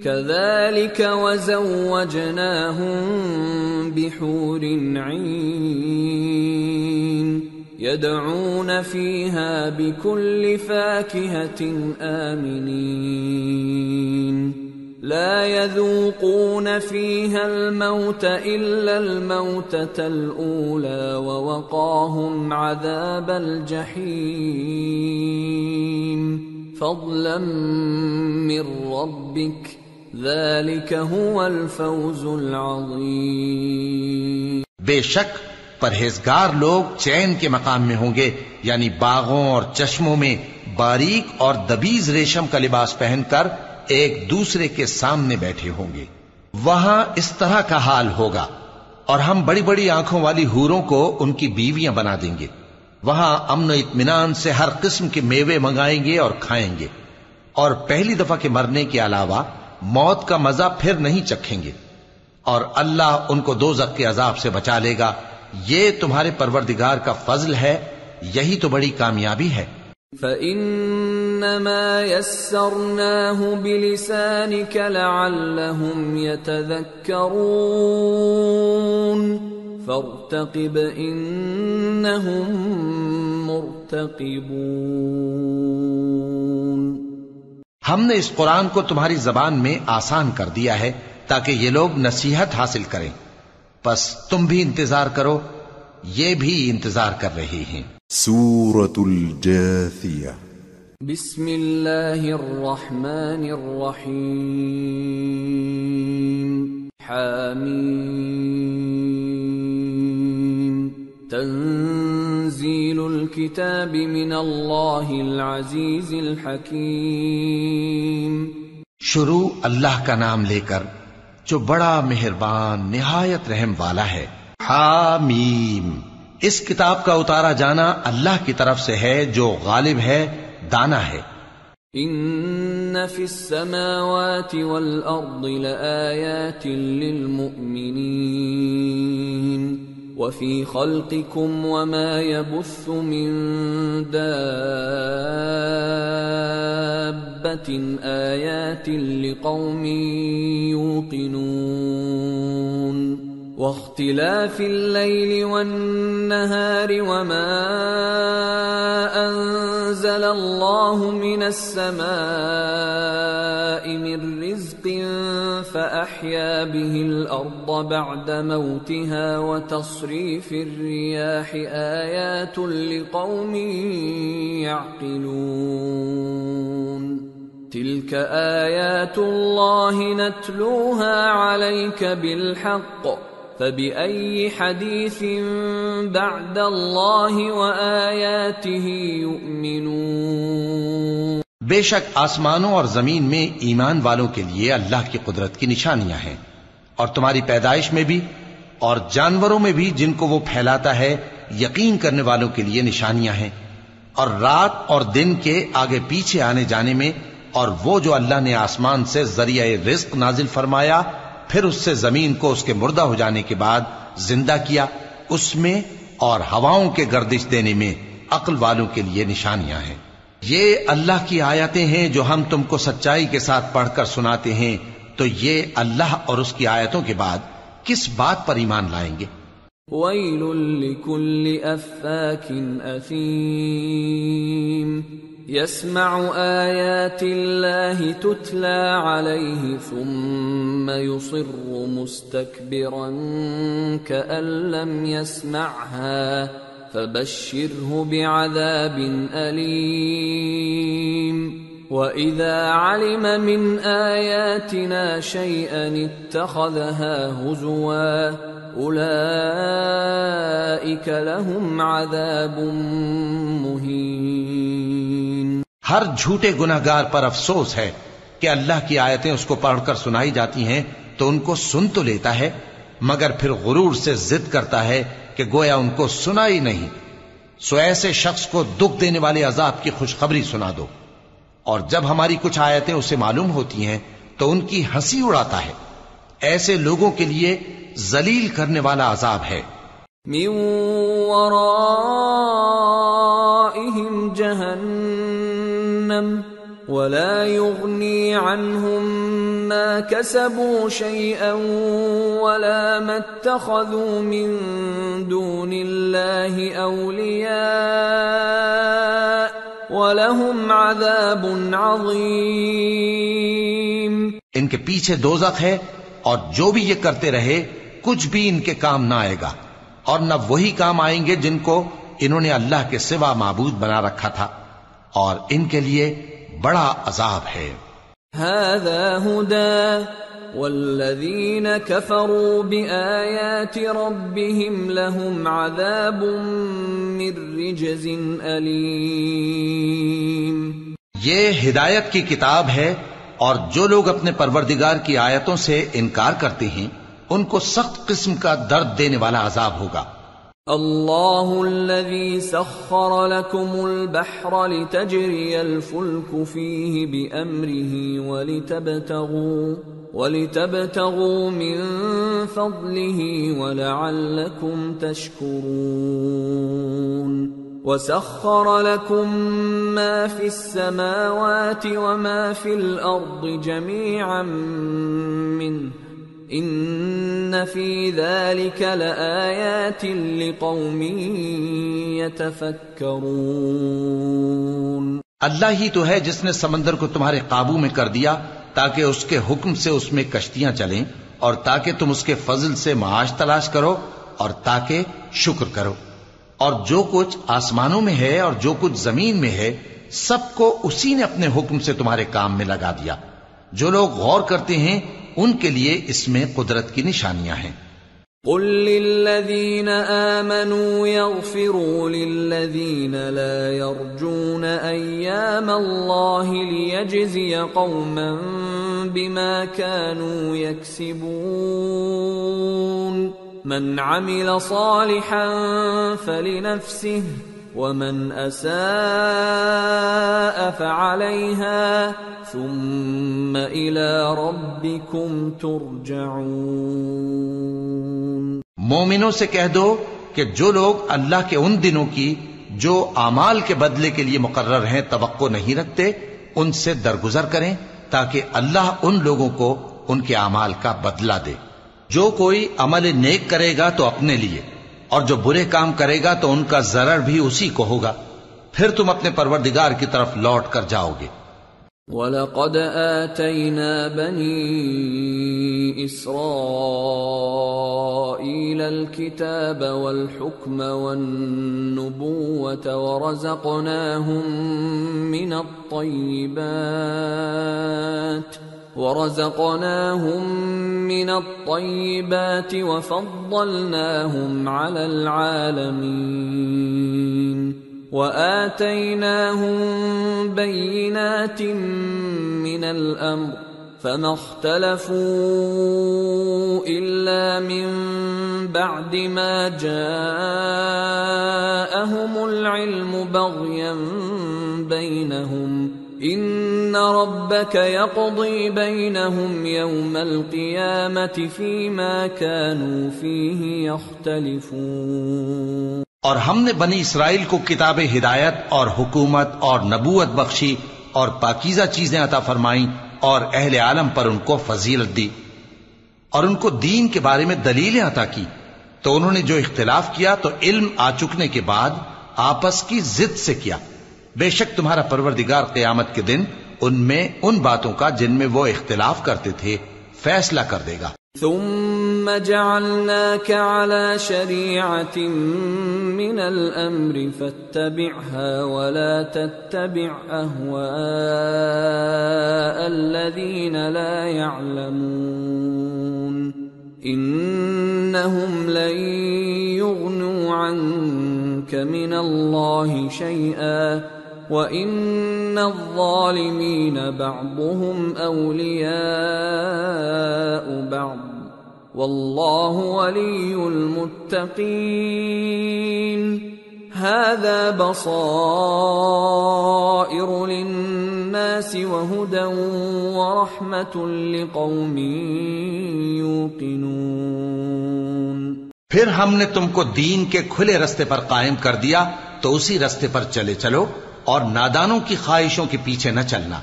كذلك وزوجناهم بحور عين يدعون فيها بكل فاكهة آمنين لا يذوقون فيها الموت إلا الموتة الأولى ووقاهم عذاب الجحيم فضلا من ربك ذلك هو الفوز العظیم۔ بے شک پرہیزگار لوگ چین کے مقام میں ہوں گے، یعنی باغوں اور چشموں میں باریک اور دبیز ریشم کا لباس پہن کر ایک دوسرے کے سامنے بیٹھے ہوں گے۔ وہاں اس طرح کا حال ہوگا، اور ہم بڑی بڑی آنکھوں والی حوروں کو ان کی بیویاں بنا دیں گے۔ وہاں امن و اطمینان سے ہر قسم کے میوے منگائیں گے اور کھائیں گے، اور پہلی دفعہ کے مرنے کے علاوہ موت کا مزہ پھر نہیں چکھیں گے، اور اللہ ان کو دوزخ کے عذاب سے بچا لے گا۔ یہ تمہارے پروردگار کا فضل ہے، یہی تو بڑی کامیابی ہے۔ فَإِنَّمَا يَسَّرْنَاهُ بِلِسَانِكَ لَعَلَّهُمْ يَتَذَكَّرُونَ فَارْتَقِبْ إِنَّهُمْ مُرْتَقِبُونَ۔ ہم نے اس قرآن کو تمہاری زبان میں آسان کر دیا ہے تاکہ یہ لوگ نصیحت حاصل کریں، پس تم بھی انتظار کرو، یہ بھی انتظار کر رہے ہیں۔ سورة الجاثیہ۔ بسم اللہ الرحمن الرحیم۔ حامیم۔ تنزیل الکتاب من اللہ العزیز الحکیم۔ شروع اللہ کا نام لے کر جو بڑا مہربان نہایت رحم والا ہے۔ حامیم۔ اس کتاب کا اتارا جانا اللہ کی طرف سے ہے جو غالب ہے، دانا ہے۔ ان فی السماوات والارض لآیات للمؤمنین وفی خلقکم وما يبث من دابة آیات لقوم یوقنون واختلاف الليل والنهار وما أنزل الله من السماء من رزق فأحيا به الأرض بعد موتها وتصريف الرياح آيات لقوم يعقلون تلك آيات الله نتلوها عليك بالحق فبأي حديث بعد الله وآياته يؤمنون۔ بے شک آسمانوں اور زمین میں ایمان والوں کے لیے اللہ کی قدرت کی نشانیاں ہیں، اور تمہاری پیدائش میں بھی اور جانوروں میں بھی جن کو وہ پھیلاتا ہے یقین کرنے والوں کے لیے نشانیاں ہیں، اور رات اور دن کے آگے پیچھے آنے جانے میں، اور وہ جو اللہ نے آسمان سے ذریعہ رزق نازل فرمایا پھر اس سے زمین کو اس کے مردہ ہو جانے کے بعد زندہ کیا، اس میں اور ہواؤں کے گردش دینے میں عقل والوں کے لیے نشانیاں ہیں۔ یہ اللہ کی آیتیں ہیں جو ہم تم کو سچائی کے ساتھ پڑھ کر سناتے ہیں، تو یہ اللہ اور اس کی آیتوں کے بعد کس بات پر ایمان لائیں گے؟ وَيْلٌ لِكُلِّ أَفَّاكٍ أَثِيمٍ يَسْمَعُ آيَاتِ اللَّهِ تُتْلَى عَلَيْهِ ثُمَّ يُصِرُّ مُسْتَكْبِرًا كَأَن لَّمْ يَسْمَعْهَا فَبَشِّرْهُ بِعَذَابٍ أَلِيمٍ وَإِذَا عَلِمَ مِنْ آيَاتِنَا شَيْئًا اتَّخَذَهَا هُزُوًا أُولَئِكَ لَهُمْ عَذَابٌ مُهِينٌ۔ ہر جھوٹے گناہگار پر افسوس ہے کہ اللہ کی آیتیں اس کو پڑھ کر سنائی جاتی ہیں تو ان کو سن تو لیتا ہے مگر پھر غرور سے ضد کرتا ہے کہ گویا ان کو سنا ہی نہیں، سو ایسے شخص کو دکھ دینے والے عذاب کی خوشخبری سنا دو، اور جب ہماری کچھ آیتیں اسے معلوم ہوتی ہیں تو ان کی ہنسی اڑاتا ہے، ایسے لوگوں کے لیے ذلیل کرنے والا عذاب ہے۔ من ورائهم جہنم ولا يغني عنهم ما كسبوا شيئا ولا ما اتخذوا من دون الله أولياء وَلَهُمْ عَذَابٌ عَظِيمٌ۔ ان کے پیچھے دوزخ ہے، اور جو بھی یہ کرتے رہے کچھ بھی ان کے کام نہ آئے گا، اور نہ وہی کام آئیں گے جن کو انہوں نے اللہ کے سوا معبود بنا رکھا تھا، اور ان کے لیے بڑا عذاب ہے۔ هَذَا هُدًى وَالَّذِينَ كَفَرُوا بِآيَاتِ رَبِّهِمْ لَهُمْ عَذَابٌ مِّن رِّجْزٍ أَلِيمٌ۔ یہ ہدایت کی کتاب ہے، اور جو لوگ اپنے پروردگار کی آیتوں سے انکار کرتے ہیں ان کو سخت قسم کا درد دینے والا عذاب ہوگا۔ اللہ الذی سخر لکم البحر لتجری الفلک فیہ بأمرہ ولتبتغوا من فضلہ ولعلکم تشکرون۔ وَسَخَّرَ لَكُم مَّا فِي السَّمَاوَاتِ وَمَا فِي الْأَرْضِ جَمِيعًا مِّنْهُ إِنَّ فِي ذَلِكَ لَآيَاتٍ لِقَوْمٍ يَتَفَكَّرُونَ۔ اللہ ہی تو ہے جس نے سمندر کو تمہارے قابو میں کر دیا تاکہ اس کے حکم سے اس میں کشتیاں چلیں، اور تاکہ تم اس کے فضل سے معاش تلاش کرو، اور تاکہ شکر کرو۔ اور جو کچھ آسمانوں میں ہے اور جو کچھ زمین میں ہے سب کو اسی نے اپنے حکم سے تمہارے کام میں لگا دیا۔ جو لوگ غور کرتے ہیں ان کے لیے اس میں قدرت کی نشانیاں ہیں۔ قل للذین آمنوا یغفروا للذین لا یرجون ایام اللہ لیجزی قوما بما كانوا یکسبون۔ من عمل صالحا فلنفسه ومن اساء فعليها ثم الى ربكم ترجعون۔ مومنوں سے کہہ دو کہ جو لوگ اللہ کے ان دنوں کی جو اعمال کے بدلے کے لیے مقرر ہیں توقع نہیں رکھتے ان سے درگزر کریں تاکہ اللہ ان لوگوں کو ان کے اعمال کا بدلہ دے۔ جو کوئی عمل نیک کرے گا تو اپنے لیے، اور جو برے کام کرے گا تو ان کا ضرر بھی اسی کو ہوگا، پھر تم اپنے پروردگار کی طرف لوٹ کر جاؤ گے۔ وَلَقَدْ آتَيْنَا بَنِي إِسْرَائِيلَ الْكِتَابَ وَالْحُكْمَ وَالنُّبُوَّةَ وَرَزَقْنَاهُمْ مِنَ الطَّيِّبَاتِ ورزقناهم من الطيبات وفضلناهم على العالمين وآتيناهم بينات من الأمر فما اختلفوا إلا من بعد ما جاءهم العلم بغيا بينهم إن ربك يقضي بينهم يوم القيامة فيما كانوا فيه يختلفون۔ اور ہم نے بنی اسرائیل کو کتاب ہدایت اور حکومت اور نبوت بخشی اور پاکیزہ چیزیں عطا فرمائیں اور اہل عالم پر ان کو فضیلت دی اور ان کو دین کے بارے میں دلیلیں عطا کی، تو انہوں نے جو اختلاف کیا تو علم آ چکنے کے بعد آپس کی ضد سے کیا۔ بے شک تمہارا پروردگار قیامت کے دن ان میں ان باتوں کا جن میں وہ اختلاف کرتے تھے فیصلہ کر دے گا۔ ثم جعلناك على شريعة من الأمر فاتبعها ولا تتبع أهواء الذين لا يعلمون إنهم لن يغنوا عنك من الله شيئا وَإِنَّ الظَّالِمِينَ بَعْضُهُمْ أَوْلِيَاءُ بَعْضٍ وَاللَّهُ وَلِيُّ الْمُتَّقِينَ هَذَا بَصَائِرُ لِلنَّاسِ وَهُدًى وَرَحْمَةٌ لِقَوْمٍ يُوقِنُونَ۔ پھر ہم نے تم کو دین کے کھلے رستے پر قائم کر دیا تو اسی رستے پر چلے چلو اور نادانوں کی خواہشوں کے پیچھے نہ چلنا،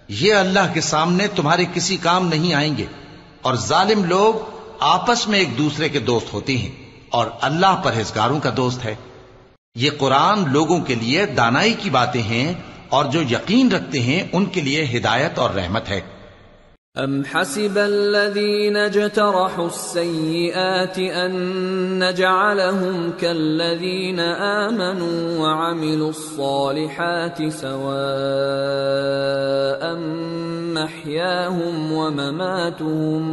یہ اللہ کے سامنے تمہارے کسی کام نہیں آئیں گے، اور ظالم لوگ آپس میں ایک دوسرے کے دوست ہوتے ہیں اور اللہ پرہیزگاروں کا دوست ہے۔ یہ قرآن لوگوں کے لیے دانائی کی باتیں ہیں اور جو یقین رکھتے ہیں ان کے لیے ہدایت اور رحمت ہے۔ أَمْ حَسِبَ الَّذِينَ اجْتَرَحُوا السَّيِّئَاتِ أَن نَّجْعَلَهُمْ كَالَّذِينَ آمَنُوا وَعَمِلُوا الصَّالِحَاتِ سَوَاءً مَّحْيَاهُمْ وَمَمَاتُهُمْ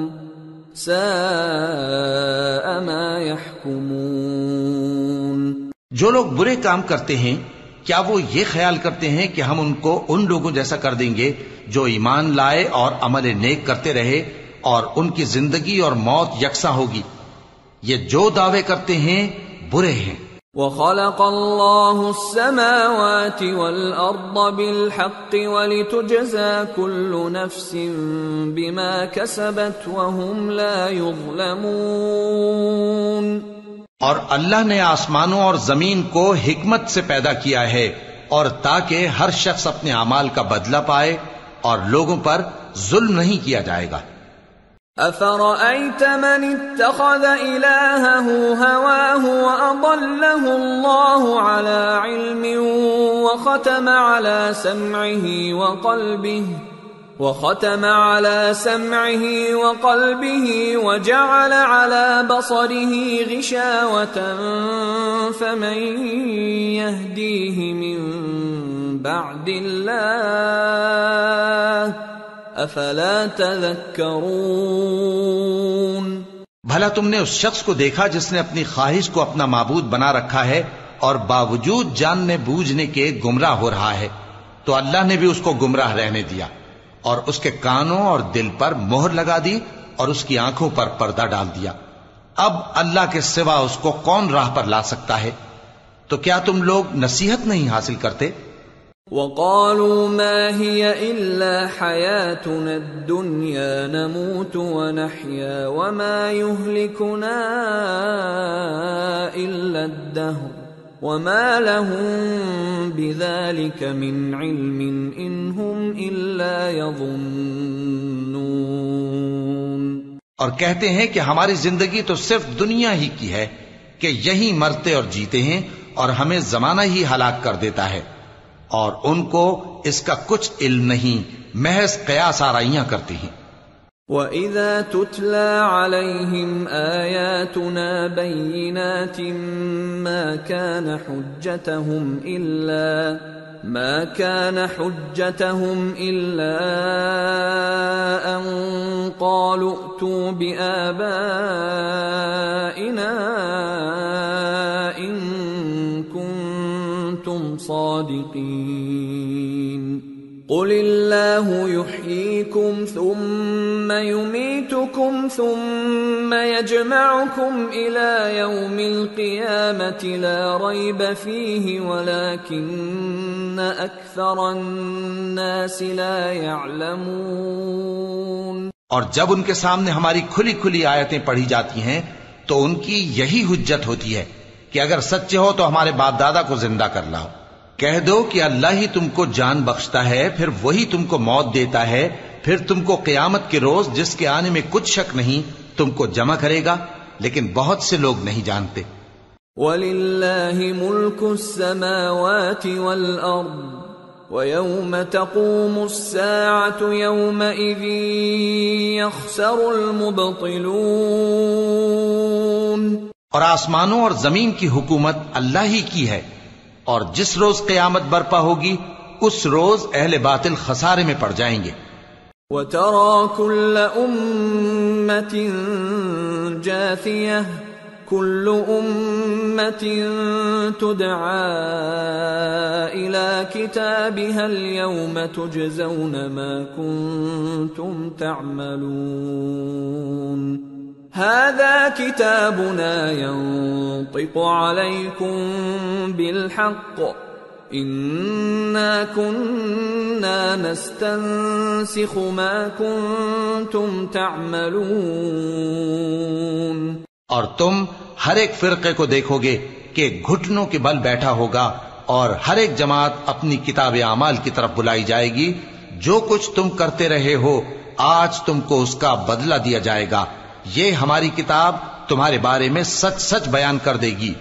سَاءَ مَا يَحْكُمُونَ۔ جو لوگ برے کام کرتے ہیں کیا وہ یہ خیال کرتے ہیں کہ ہم ان کو ان لوگوں جیسا کر دیں گے جو ایمان لائے اور عمل نیک کرتے رہے اور ان کی زندگی اور موت یکساں ہوگی؟ یہ جو دعوے کرتے ہیں برے ہیں۔ وَخَلَقَ اللَّهُ السَّمَاوَاتِ وَالْأَرْضَ بِالْحَقِّ وَلِتُجْزَى كُلُّ نَفْسٍ بِمَا كَسَبَتْ وَهُمْ لَا يُظْلَمُونَ۔ اور اللہ نے آسمانوں اور زمین کو حکمت سے پیدا کیا ہے اور تاکہ ہر شخص اپنے اعمال کا بدلہ پائے اور لوگوں پر ظلم نہیں کیا جائے گا۔ أَفَرَأَيْتَ مَنِ اتَّخَذَ إِلَٰهَهُ هَوَاهُ وَأَضَلَّهُ اللَّهُ عَلَىٰ عِلْمٍ وَخَتَمَ عَلَىٰ سَمْعِهِ وَقَلْبِهِ وَجَعَلَ عَلَىٰ بَصَرِهِ غِشَاوَةً فَمَن يَهْدِيهِ مِن بَعْدِ اللَّهِ أَفَلَا تَذَكَّرُونَ۔ بھلا تم نے اس شخص کو دیکھا جس نے اپنی خواہش کو اپنا معبود بنا رکھا ہے اور باوجود جاننے بوجھنے کے گمراہ ہو رہا ہے، تو اللہ نے بھی اس کو گمراہ رہنے دیا اور اس کے کانوں اور دل پر مہر لگا دی اور اس کی آنکھوں پر پردہ ڈال دیا۔ اب اللہ کے سوا اس کو کون راہ پر لا سکتا ہے؟ تو کیا تم لوگ نصیحت نہیں حاصل کرتے؟ وَقَالُوا مَا هِيَ إِلَّا حَيَاتُنَا الدُّنْيَا نَمُوتُ وَنَحْيَا وَمَا يُهْلِكُنَا إِلَّا الدَّهْرُ وَمَا لَهُم بِذَلِكَ مِنْ عِلْمٍ إِنْ هُمْ إِلَّا يَظُنُّونَ۔ اور کہتے ہیں کہ ہماری زندگی تو صرف دنیا ہی کی ہے کہ یہی مرتے اور جیتے ہیں اور ہمیں زمانہ ہی ہلاک کر دیتا ہے، اور ان کو اس کا کچھ علم نہیں، محض قیاس آرائیاں کرتی ہیں۔ وَإِذَا تُتْلَى عَلَيْهِمْ آيَاتُنَا بَيِّنَاتٍ مَا كَانَ حُجَّتَهُمْ ما كان حجتهم إلا أن قالوا ائتوا بآبائنا إن كنتم صادقين قل الله يحييكم ثم يميتكم ثم يجمعكم إلى يوم القيامة لا ريب فيه ولكن أكثر الناس لا يعلمون۔ اور جب ان کے سامنے ہماری کھلی کھلی آیتیں پڑھی جاتی ہیں تو ان کی یہی حجت ہوتی ہے کہ اگر سچے ہو تو ہمارے باپ دادا کو زندہ کر لاؤ۔ کہہ دو کہ اللہ ہی تم کو جان بخشتا ہے، پھر وہی تم کو موت دیتا ہے، پھر تم کو قیامت کے روز جس کے آنے میں کچھ شک نہیں تم کو جمع کرے گا، لیکن بہت سے لوگ نہیں جانتے۔ وَلِلَّهِ مُلْكُ السَّمَاوَاتِ وَالْأَرْضِ وَيَوْمَ تَقُومُ السَّاعَةُ يَوْمَئِذٍ يَخْسَرُ الْمُبْطِلُونَ۔ اور آسمانوں اور زمین کی حکومت اللہ ہی کی ہے، اور جس روز قیامت برپا ہوگی اس روز اہل باطل خسارے میں پڑ جائیں گے۔ وَتَرَى كُلَّ أُمَّةٍ جَاثِيَةً كُلُّ أُمَّةٍ تُدْعَى إِلَى كِتَابِهَا الْيَوْمَ تُجْزَوْنَ مَا كُنتُمْ تَعْمَلُونَ هذا كتابنا ينطق عليكم بالحق إنا كنا نستنسخ ما كنتم تعملون۔ اور تم ہر ایک فرقے کو دیکھو گے کہ گھٹنوں کے بل بیٹھا ہوگا، اور ہر ایک جماعت اپنی کتاب اعمال کی طرف بلائی جائے گی۔ جو کچھ تم کرتے رہے ہو آج تم کو اس کا بدلہ دیا جائے گا۔ یہ ہماری کتاب تمہارے بارے میں سچ سچ بیان کر دے گی۔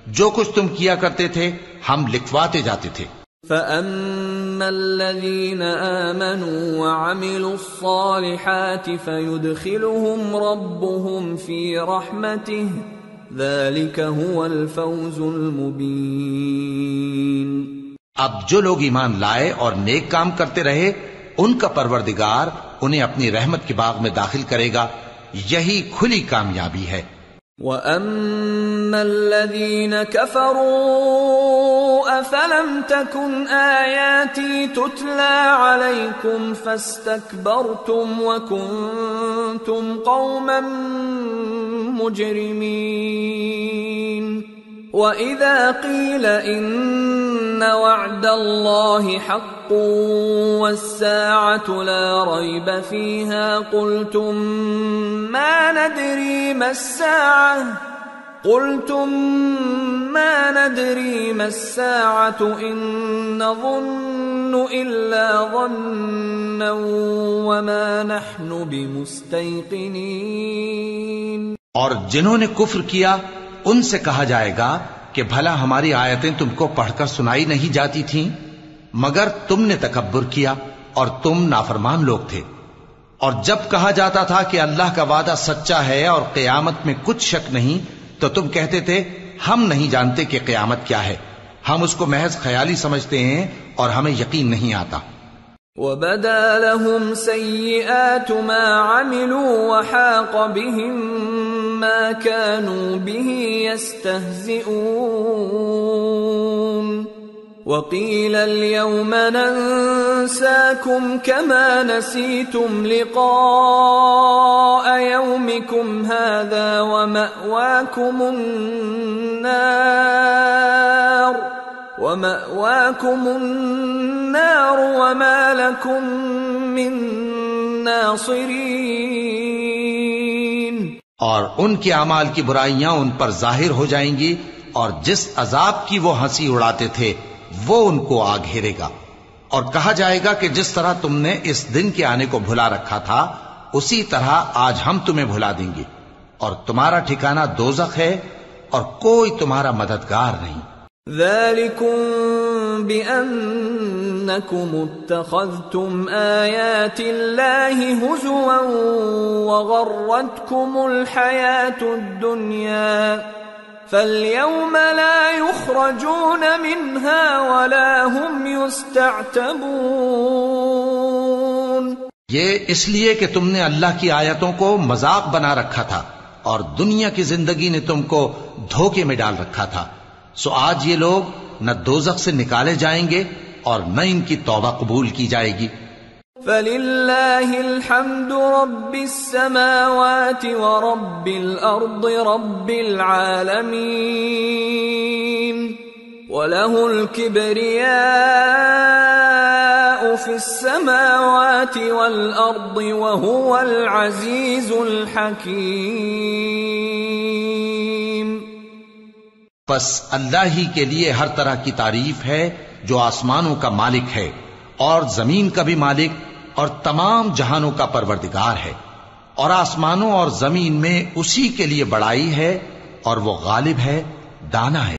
جو کچھ تم کیا کرتے تھے ہم لکھواتے جاتے تھے۔ فَأَمَّا الَّذِينَ آمَنُوا وَعَمِلُوا الصَّالِحَاتِ فَيُدْخِلُهُمْ رَبُّهُمْ فِي رَحْمَتِهِ ذَلِكَ هُوَ الْفَوْزُ الْمُبِينُ۔ اب جو لوگ ایمان لائے اور نیک کام کرتے رہے ان کا پروردگار انہیں اپنی رحمت کے باغ میں داخل کرے گا، یہی کھلی کامیابی ہے۔ وَأَمَّا الَّذِينَ كَفَرُوا أَفَلَمْ تَكُنْ آيَاتِي تُتْلَى عَلَيْكُمْ فَاسْتَكْبَرْتُمْ وَكُنْتُمْ قَوْمًا مُجْرِمِينَ وَإِذَا قِيلَ إِنَّ وَعْدَ اللَّهِ حَقٌّ وَالسَّاعَةُ لَا رَيْبَ فِيهَا قُلْتُمْ مَا نَدْرِي مَا السَّاعَةُ إِن نَّظُنُّ إِلَّا ظَنًّا وَمَا نَحْنُ بِمُسْتَيْقِنِينَ۔ اور جنہوں نے کفر کیا ان سے کہا جائے گا کہ بھلا ہماری آیتیں تم کو پڑھ کر سنائی نہیں جاتی تھیں؟ مگر تم نے تکبر کیا اور تم نافرمان لوگ تھے۔ اور جب کہا جاتا تھا کہ اللہ کا وعدہ سچا ہے اور قیامت میں کچھ شک نہیں تو تم کہتے تھے ہم نہیں جانتے کہ قیامت کیا ہے، ہم اس کو محض خیالی سمجھتے ہیں اور ہمیں یقین نہیں آتا۔ وَبَدَا لَهُمْ سَيِّئَاتُ مَا عَمِلُوا وَحَاقَ بِهِمْ مَا كَانُوا بِهِ يَسْتَهْزِئُونَ وَقِيلَ الْيَوْمَ نَنسَاكُمْ كَمَا نَسِيتُمْ لِقَاءَ يَوْمِكُمْ هَذَا وَمَأْوَاكُمُ النَّارُ وَمَا لَكُمْ مِن نَاصِرِينَ۔ اور ان کے اعمال کی برائیاں ان پر ظاہر ہو جائیں گی، اور جس عذاب کی وہ ہنسی اڑاتے تھے وہ ان کو آ گھیرے گا۔ اور کہا جائے گا کہ جس طرح تم نے اس دن کے آنے کو بھلا رکھا تھا اسی طرح آج ہم تمہیں بھلا دیں گے، اور تمہارا ٹھکانہ دوزخ ہے اور کوئی تمہارا مددگار نہیں۔ ذَلِكُمْ بِأَنَّكُمُ اتَّخَذْتُمْ آيَاتِ اللَّهِ هُزُوًا وَغَرَّتْكُمُ الْحَيَاةُ الدُّنْيَا فَالْيَوْمَ لَا يُخْرَجُونَ مِنْهَا وَلَا هُمْ يُسْتَعْتَبُونَ۔ یہ اس لیے کہ تم نے اللہ کی آیتوں کو مذاق بنا رکھا تھا اور دنیا کی زندگی نے تم کو دھوکے میں ڈال رکھا تھا، سو آج یہ لوگ نہ دوزخ سے نکالے جائیں گے اور نہ ان کی توبہ قبول کی جائے گی۔ فَلِلَّهِ الْحَمْدُ رَبِّ السَّمَاوَاتِ وَرَبِّ الْأَرْضِ رَبِّ الْعَالَمِينَ وَلَهُ الْكِبْرِيَاءُ فِي السَّمَاوَاتِ وَالْأَرْضِ وَهُوَ الْعَزِيزُ الْحَكِيمُ۔ پس اللہ ہی کے لیے ہر طرح کی تعریف ہے جو آسمانوں کا مالک ہے اور زمین کا بھی مالک اور تمام جہانوں کا پروردگار ہے، اور آسمانوں اور زمین میں اسی کے لیے بڑائی ہے اور وہ غالب ہے، دانا ہے۔